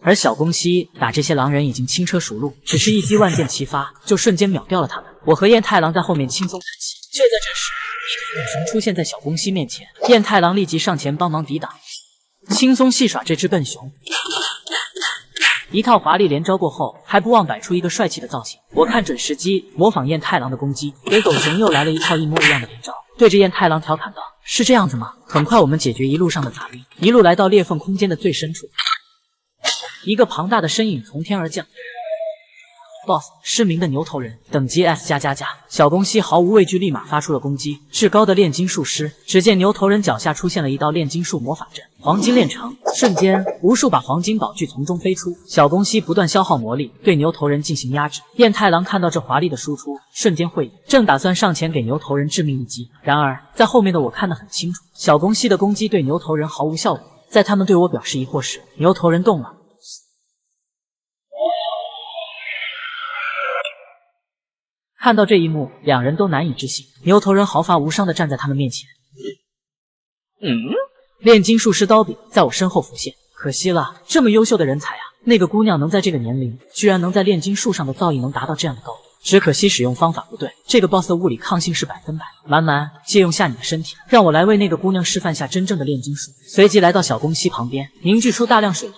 而小宫西打这些狼人已经轻车熟路，只是一击万箭齐发，就瞬间秒掉了他们。我和燕太郎在后面轻松叹息。就在这时，一头女熊出现在小宫西面前，燕太郎立即上前帮忙抵挡，轻松戏耍这只笨熊。一套华丽连招过后，还不忘摆出一个帅气的造型。我看准时机，模仿燕太郎的攻击，给狗熊又来了一套一模一样的连招，对着燕太郎调侃道：“是这样子吗？”很快我们解决一路上的杂兵，一路来到裂缝空间的最深处，一个庞大的身影从天而降。BOSS 失明的牛头人，等级 S 加加加。小宫西毫无畏惧，立马发出了攻击。至高的炼金术师，只见牛头人脚下出现了一道炼金术魔法阵，黄金炼成，瞬间无数把黄金宝具从中飞出。小宫西不断消耗魔力，对牛头人进行压制。燕太郎看到这华丽的输出，瞬间会意，正打算上前给牛头人致命一击。然而在后面的我看得很清楚，小宫西的攻击对牛头人毫无效果。在他们对我表示疑惑时，牛头人动了。看到这一幕，2人都难以置信。牛头人毫发无伤地站在他们面前。炼金术师刀柄在我身后浮现，可惜了，这么优秀的人才啊！那个姑娘能在这个年龄，居然能在炼金术上的造诣能达到这样的高度，只可惜使用方法不对。这个 BOSS 的物理抗性是100%。蛮蛮，借用下你的身体，让我来为那个姑娘示范下真正的炼金术。随即来到小宫西旁边，凝聚出大量水银。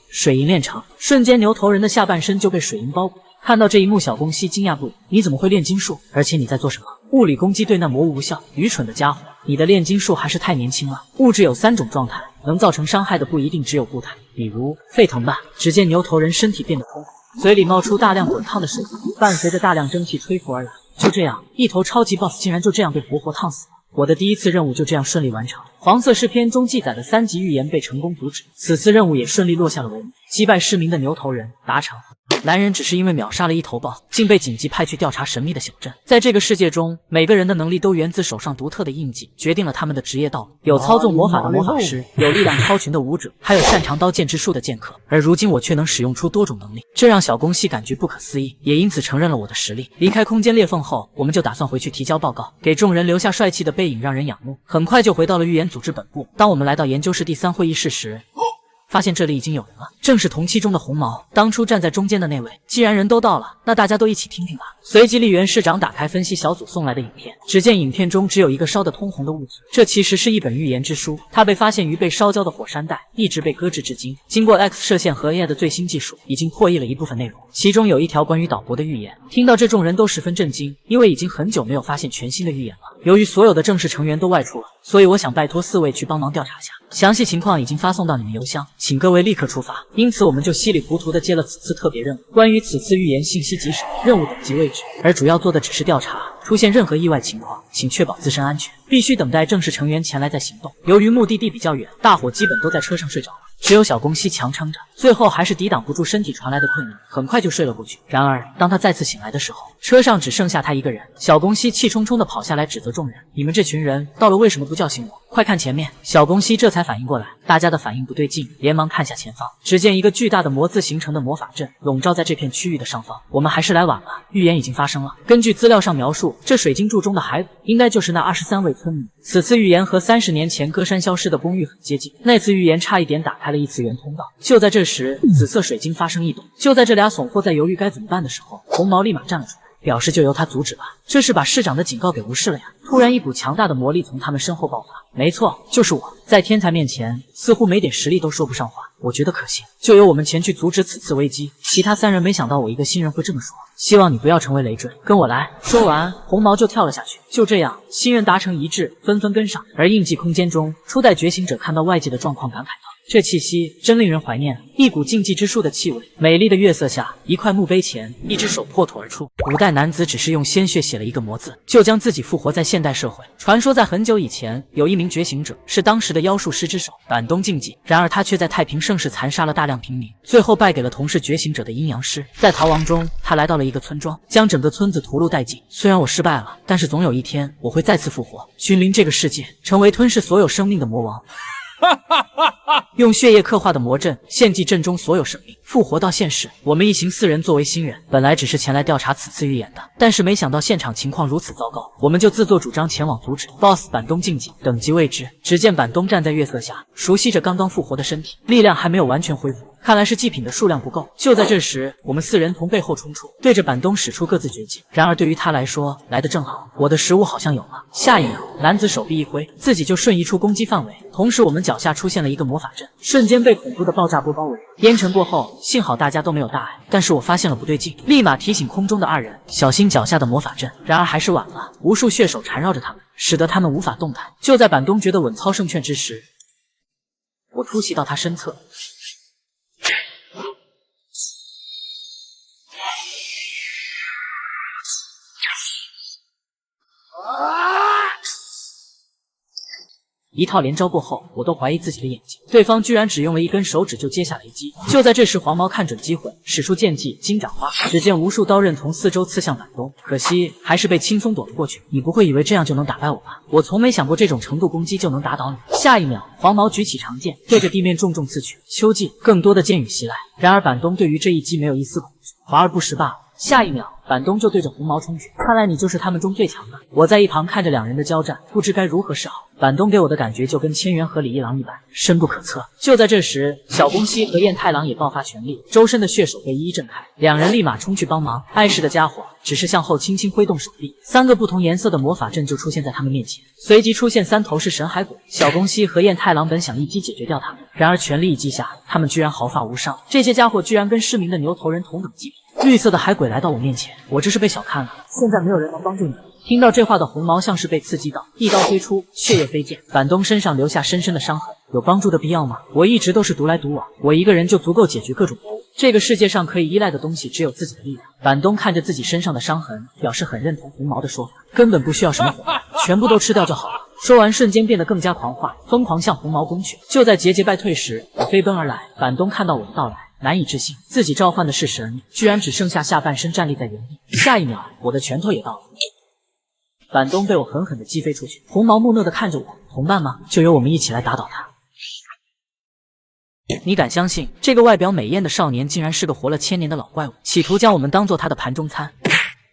水银炼成，瞬间牛头人的下半身就被水银包裹。看到这一幕，小宫西惊讶不已。你怎么会炼金术？而且你在做什么？物理攻击对那魔物无效，愚蠢的家伙！你的炼金术还是太年轻了。物质有3种状态，能造成伤害的不一定只有固态，比如沸腾吧。只见牛头人身体变得空，嘴里冒出大量滚烫的水，伴随着大量蒸汽吹拂而来。就这样，一头超级 BOSS 竟然就这样被活活烫死了。我的第一次任务就这样顺利完成。黄色诗篇中记载的3级预言被成功阻止，此次任务也顺利落下了帷幕。击败失明的牛头人，达成。男人只是因为秒杀了一头 BOSS， 竟被紧急派去调查神秘的小镇。在这个世界中，每个人的能力都源自手上独特的印记，决定了他们的职业道路。有操纵魔法的魔法师，有力量超群的武者，还有擅长刀剑之术的剑客。而如今我却能使用出多种能力，这让小宫西感觉不可思议，也因此承认了我的实力。离开空间裂缝后，我们就打算回去提交报告，给众人留下帅气的背影让人仰慕。很快就回到了预言组织本部。当我们来到研究室第3会议室时，发现这里已经有人了，正是同期中的红毛，当初站在中间的那位。既然人都到了，那大家都一起听听吧。随即立原市长打开分析小组送来的影片，只见影片中只有一个烧得通红的物体，这其实是一本预言之书。它被发现于被烧焦的火山带，一直被搁置至今。经过 X 射线和 AI 的最新技术，已经破译了一部分内容，其中有一条关于岛国的预言。听到这，众人都十分震惊，因为已经很久没有发现全新的预言了。由于所有的正式成员都外出了，所以我想拜托4位去帮忙调查下。详细情况已经发送到你们邮箱，请各位立刻出发。因此，我们就稀里糊涂的接了此次特别任务。关于此次预言信息极少，任务等级未知，而主要做的只是调查。出现任何意外情况，请确保自身安全，必须等待正式成员前来再行动。由于目的地比较远，大伙基本都在车上睡着了。只有小宫西强撑着，最后还是抵挡不住身体传来的困意，很快就睡了过去。然而，当他再次醒来的时候，车上只剩下他一个人。小宫西气冲冲地跑下来，指责众人：“你们这群人到了为什么不叫醒我？快看前面！”小宫西这才反应过来，大家的反应不对劲，连忙看下前方，只见一个巨大的魔字形成的魔法阵笼罩在这片区域的上方。我们还是来晚了，预言已经发生了。根据资料上描述，这水晶柱中的骸骨应该就是那23位村民。此次预言和30年前歌山消失的公寓很接近，那次预言差一点打开了异次元通道。就在这时，紫色水晶发生异动。就在这俩怂货在犹豫该怎么办的时候，红毛立马站了出来，表示就由他阻止吧。这是把市长的警告给无视了呀！突然，一股强大的魔力从他们身后爆发。没错，就是我。在天才面前，似乎没点实力都说不上话。我觉得可行，就由我们前去阻止此次危机。其他3人没想到我一个新人会这么说。希望你不要成为累赘，跟我来。说完，红毛就跳了下去。就这样，心愿达成一致，纷纷跟上。而印记空间中，初代觉醒者看到外界的状况，感慨道：“这气息真令人怀念，一股禁忌之术的气味。”美丽的月色下，一块墓碑前，一只手破土而出。古代男子只是用鲜血写了一个魔字，就将自己复活在现代社会。传说在很久以前，有一名觉醒者，是当时的妖术师之首板东竞技。然而他却在太平盛世残杀了大量平民，最后败给了同是觉醒者的阴阳师。在逃亡中，他来到了一个村庄，将整个村子屠戮殆尽。虽然我失败了，但是总有一天我会再次复活，君临这个世界，成为吞噬所有生命的魔王。用血液刻画的魔阵，献祭阵中所有生命，复活到现世。我们一行4人作为新人，本来只是前来调查此次预言的，但是没想到现场情况如此糟糕，我们就自作主张前往阻止。BOSS 板东竞技，等级未知。只见板东站在月色下，熟悉着刚刚复活的身体，力量还没有完全恢复，看来是祭品的数量不够。就在这时，我们4人从背后冲出，对着板东使出各自绝技。然而对于他来说，来得正好，我的食物好像有了。下一秒，男子手臂一挥，自己就瞬移出攻击范围，同时我们脚下出现了一个魔法阵，瞬间被恐怖的爆炸波包围。烟尘过后，幸好大家都没有大碍，但是我发现了不对劲，立马提醒空中的2人小心脚下的魔法阵。然而还是晚了，无数血手缠绕着他们，使得他们无法动弹。就在板东觉得稳操胜券之时，我突袭到他身侧。一套连招过后，我都怀疑自己的眼睛，对方居然只用了1根手指就接下雷击。就在这时，黄毛看准机会，使出剑技金斩花，只见无数刀刃从四周刺向板东，可惜还是被轻松躲了过去。你不会以为这样就能打败我吧？我从没想过这种程度攻击就能打倒你。下一秒，黄毛举起长剑，对着地面重重刺去。秋季，更多的剑雨袭来。然而板东对于这一击没有一丝恐惧，华而不实罢了。下一秒，板东就对着红毛冲去，看来你就是他们中最强的。我在一旁看着2人的交战，不知该如何是好。板东给我的感觉就跟千元和李一郎一般，深不可测。就在这时，小宫西和彦太郎也爆发全力，周身的血手被一一震开，2人立马冲去帮忙。碍事的家伙只是向后轻轻挥动手臂，3个不同颜色的魔法阵就出现在他们面前，随即出现3头是神骸鬼。小宫西和彦太郎本想一击解决掉他们，然而全力一击下，他们居然毫发无伤。这些家伙居然跟失明的牛头人同等级别。绿色的海鬼来到我面前，我这是被小看了，现在没有人能帮助你。听到这话的红毛像是被刺激到，一刀挥出，血液飞溅，板东身上留下深深的伤痕。有帮助的必要吗？我一直都是独来独往，我一个人就足够解决各种魔物。这个世界上可以依赖的东西只有自己的力量。板东看着自己身上的伤痕，表示很认同红毛的说法，根本不需要什么伙伴，全部都吃掉就好了。说完，瞬间变得更加狂化，疯狂向红毛攻去。就在节节败退时，我飞奔而来。板东看到我的到来，难以置信，自己召唤的是神，居然只剩下下半身站立在原地。下一秒，我的拳头也到了。板东被我狠狠地击飞出去，红毛木讷地看着我，同伴吗？就由我们一起来打倒他。你敢相信这个外表美艳的少年竟然是个活了1000年的老怪物，企图将我们当做他的盘中餐？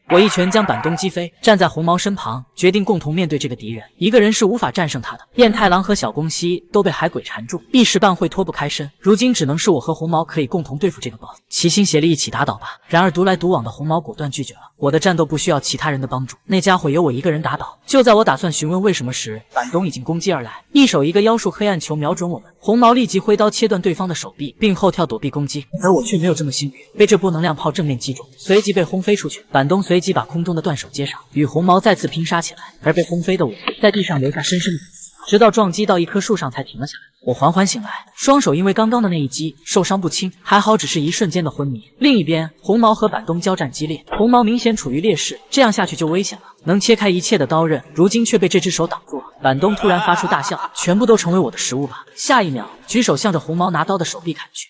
我一拳将板东击飞，站在红毛身旁，决定共同面对这个敌人。一个人是无法战胜他的。彦太郎和小宫西都被海鬼缠住，一时半会脱不开身。如今只能是我和红毛可以共同对付这个 BOSS， 齐心协力一起打倒吧。然而独来独往的红毛果断拒绝了，我的战斗不需要其他人的帮助，那家伙由我一个人打倒。就在我打算询问为什么时，板东已经攻击而来，一手一个妖术黑暗球瞄准我们。红毛立即挥刀切断对方的手臂，并后跳躲避攻击，而我却没有这么幸运，被这波能量炮正面击中，随即被轰飞出去。板东随即把空中的断手接上，与红毛再次拼杀起来，而被轰飞的我在地上留下深深的。直到撞击到一棵树上才停了下来。我缓缓醒来，双手因为刚刚的那一击受伤不轻，还好只是一瞬间的昏迷。另一边，红毛和板东交战激烈，红毛明显处于劣势，这样下去就危险了。能切开一切的刀刃，如今却被这只手挡住了。板东突然发出大笑，全部都成为我的食物吧。下一秒，举手向着红毛拿刀的手臂砍去。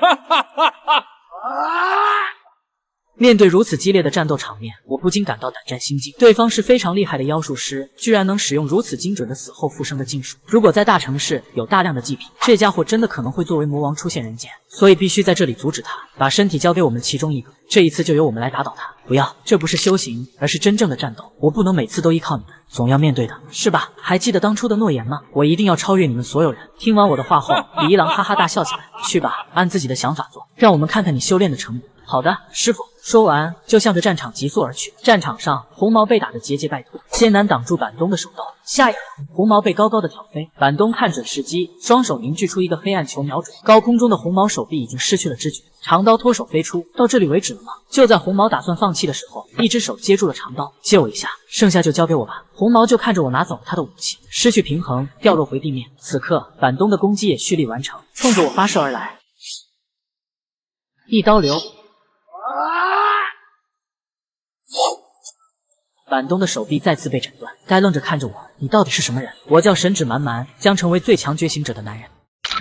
哈哈哈哈！面对如此激烈的战斗场面，我不禁感到胆战心惊。对方是非常厉害的妖术师，居然能使用如此精准的死后复生的禁术。如果在大城市有大量的祭品，这家伙真的可能会作为魔王出现人间。所以必须在这里阻止他，把身体交给我们其中一个。这一次就由我们来打倒他。不要，这不是修行，而是真正的战斗。我不能每次都依靠你们，总要面对的，是吧？还记得当初的诺言吗？我一定要超越你们所有人。听完我的话后，李一郎哈哈大笑起来。去吧，按自己的想法做，让我们看看你修炼的成果。好的，师傅。说完，就向着战场急速而去。战场上，红毛被打得节节败退，艰难挡住板东的手刀。下一秒，红毛被高高的挑飞，板东看准时机，双手凝聚出一个黑暗球瞄准。高空中的红毛手臂已经失去了知觉，长刀脱手飞出。到这里为止了吗？就在红毛打算放弃的时候，一只手接住了长刀。借我一下，剩下就交给我吧。红毛就看着我拿走了他的武器，失去平衡，掉落回地面。此刻，板东的攻击也蓄力完成，冲着我发射而来，一刀流。板东的手臂再次被斩断，呆愣着看着我，你到底是什么人？我叫神指蛮蛮，将成为最强觉醒者的男人。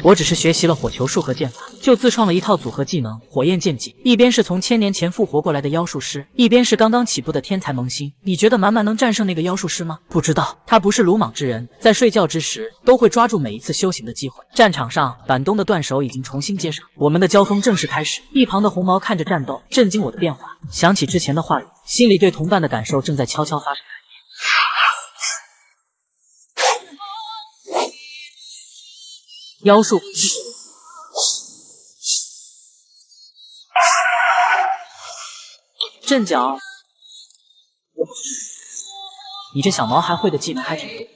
我只是学习了火球术和剑法，就自创了一套组合技能火焰剑技。一边是从1000年前复活过来的妖术师，一边是刚刚起步的天才萌新。你觉得满满能战胜那个妖术师吗？不知道，他不是鲁莽之人，在睡觉之时都会抓住每一次修行的机会。战场上，板东的断手已经重新接上，我们的交锋正式开始。一旁的红毛看着战斗，震惊我的变化，想起之前的话语，心里对同伴的感受正在悄悄发生。妖术阵脚，你这小毛孩会的技能还挺多。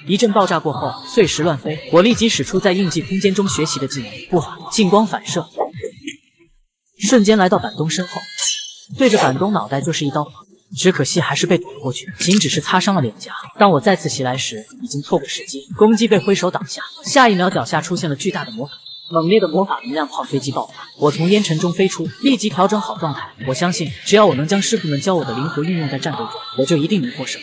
一阵爆炸过后，碎石乱飞，我立即使出在印记空间中学习的技能不好，近光反射，瞬间来到板东身后，对着板东脑袋就是一刀。只可惜还是被躲了过去，仅只是擦伤了脸颊。当我再次袭来时，已经错过时机，攻击被挥手挡下。下一秒，脚下出现了巨大的魔法，猛烈的魔法能量炮随即爆发。我从烟尘中飞出，立即调整好状态。我相信，只要我能将师傅们教我的灵活运用在战斗中，我就一定能获胜。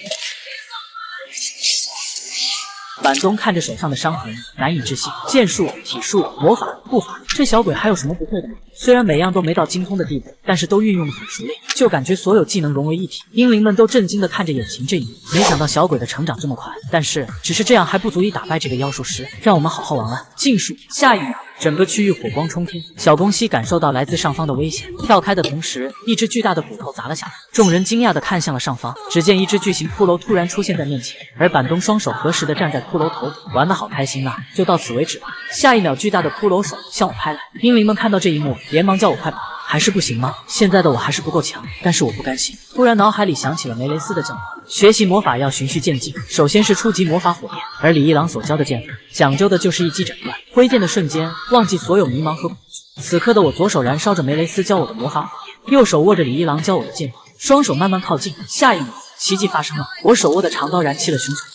板东看着手上的伤痕，难以置信。剑术、体术、魔法、步法，这小鬼还有什么不会的吗？虽然每样都没到精通的地步，但是都运用得很熟练，就感觉所有技能融为一体。英灵们都震惊地看着眼前这一幕，没想到小鬼的成长这么快。但是，只是这样还不足以打败这个妖术师，让我们好好玩玩。禁术，下一秒。整个区域火光冲天，小宫西感受到来自上方的危险，跳开的同时，一只巨大的骨头砸了下来。众人惊讶地看向了上方，只见一只巨型骷髅突然出现在面前，而板东双手合十地站在骷髅头顶，玩得好开心啊！就到此为止吧。下一秒，巨大的骷髅手向我拍来，英灵们看到这一幕，连忙叫我快跑。还是不行吗？现在的我还是不够强，但是我不甘心。突然脑海里想起了梅雷斯的教导，学习魔法要循序渐进，首先是初级魔法火焰，而李一郎所教的剑法讲究的就是一击斩断。挥剑的瞬间，忘记所有迷茫和恐惧。此刻的我左手燃烧着梅雷斯教我的魔法火焰，右手握着李一郎教我的剑法，双手慢慢靠近。下一秒，奇迹发生了，我手握的长刀燃起了熊熊。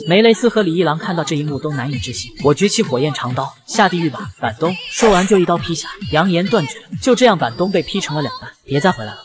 梅雷斯和李一郎看到这一幕都难以置信。我举起火焰长刀，下地狱吧，板东！说完就一刀劈下，扬言断绝。就这样，板东被劈成了2半，别再回来了。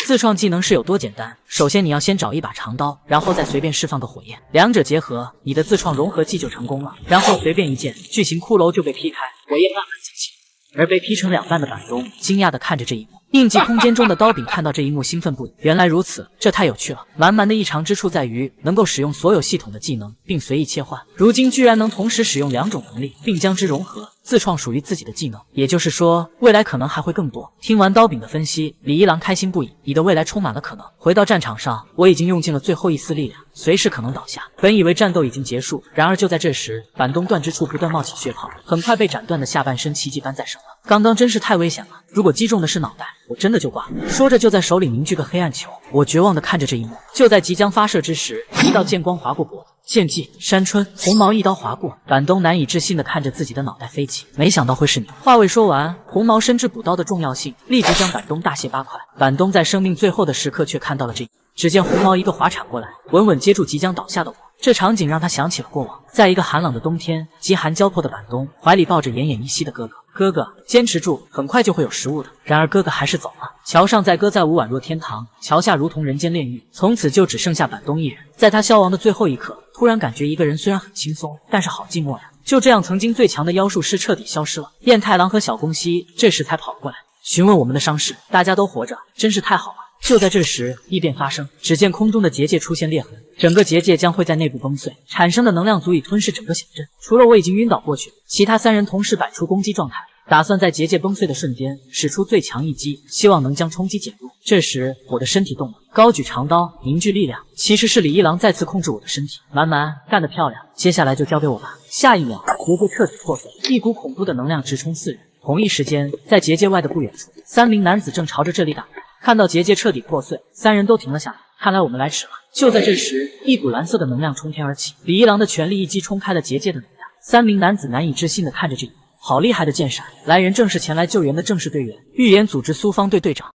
自创技能是有多简单？首先你要先找一把长刀，然后再随便释放个火焰，两者结合，你的自创融合技就成功了。然后随便一剑，巨型骷髅就被劈开，火焰慢慢降起。而被劈成2半的板东惊讶地看着这一幕。印记空间中的刀柄看到这一幕兴奋不已，原来如此，这太有趣了。满满的异常之处在于能够使用所有系统的技能并随意切换，如今居然能同时使用2种能力并将之融合，自创属于自己的技能，也就是说未来可能还会更多。听完刀柄的分析，李一郎开心不已，你的未来充满了可能。回到战场上，我已经用尽了最后一丝力量，随时可能倒下。本以为战斗已经结束，然而就在这时，板东断肢处不断冒起血泡，很快被斩断的下半身奇迹般再生了。刚刚真是太危险了，如果击中的是脑袋，我真的就挂了。说着就在手里凝聚个黑暗球，我绝望地看着这一幕。就在即将发射之时，一道剑光划过脖子，献计，山春，红毛一刀划过，板东难以置信地看着自己的脑袋飞起，没想到会是你。话未说完，红毛深知补刀的重要性，立即将板东大卸8块。板东在生命最后的时刻却看到了这一幕，只见红毛一个滑铲过来，稳稳接住即将倒下的我。这场景让他想起了过往，在一个寒冷的冬天，饥寒交迫的板东怀里抱着奄奄一息的哥哥。哥哥，坚持住，很快就会有食物的。然而哥哥还是走了。桥上载歌载舞，宛若天堂；桥下如同人间炼狱。从此就只剩下板东一人。在他消亡的最后一刻，突然感觉一个人虽然很轻松，但是好寂寞呀。就这样，曾经最强的妖术师彻底消失了。燕太郎和小宫西这时才跑了过来，询问我们的伤势。大家都活着，真是太好了。就在这时，异变发生，只见空中的结界出现裂痕，整个结界将会在内部崩碎，产生的能量足以吞噬整个小镇。除了我已经晕倒过去，其他3人同时摆出攻击状态，打算在结界崩碎的瞬间使出最强一击，希望能将冲击减弱。这时，我的身体动了，高举长刀，凝聚力量。其实是李一郎再次控制我的身体。满满，干得漂亮，接下来就交给我吧。下一秒，结界彻底破碎，一股恐怖的能量直冲4人。同一时间，在结界外的不远处，3名男子正朝着这里打来。看到结界彻底破碎，3人都停了下来。看来我们来迟了。就在这时，一股蓝色的能量冲天而起，李一郎的全力一击冲开了结界的能量。3名男子难以置信地看着这一幕，好厉害的剑闪！来人正是前来救援的正式队员，预言组织苏方队队长。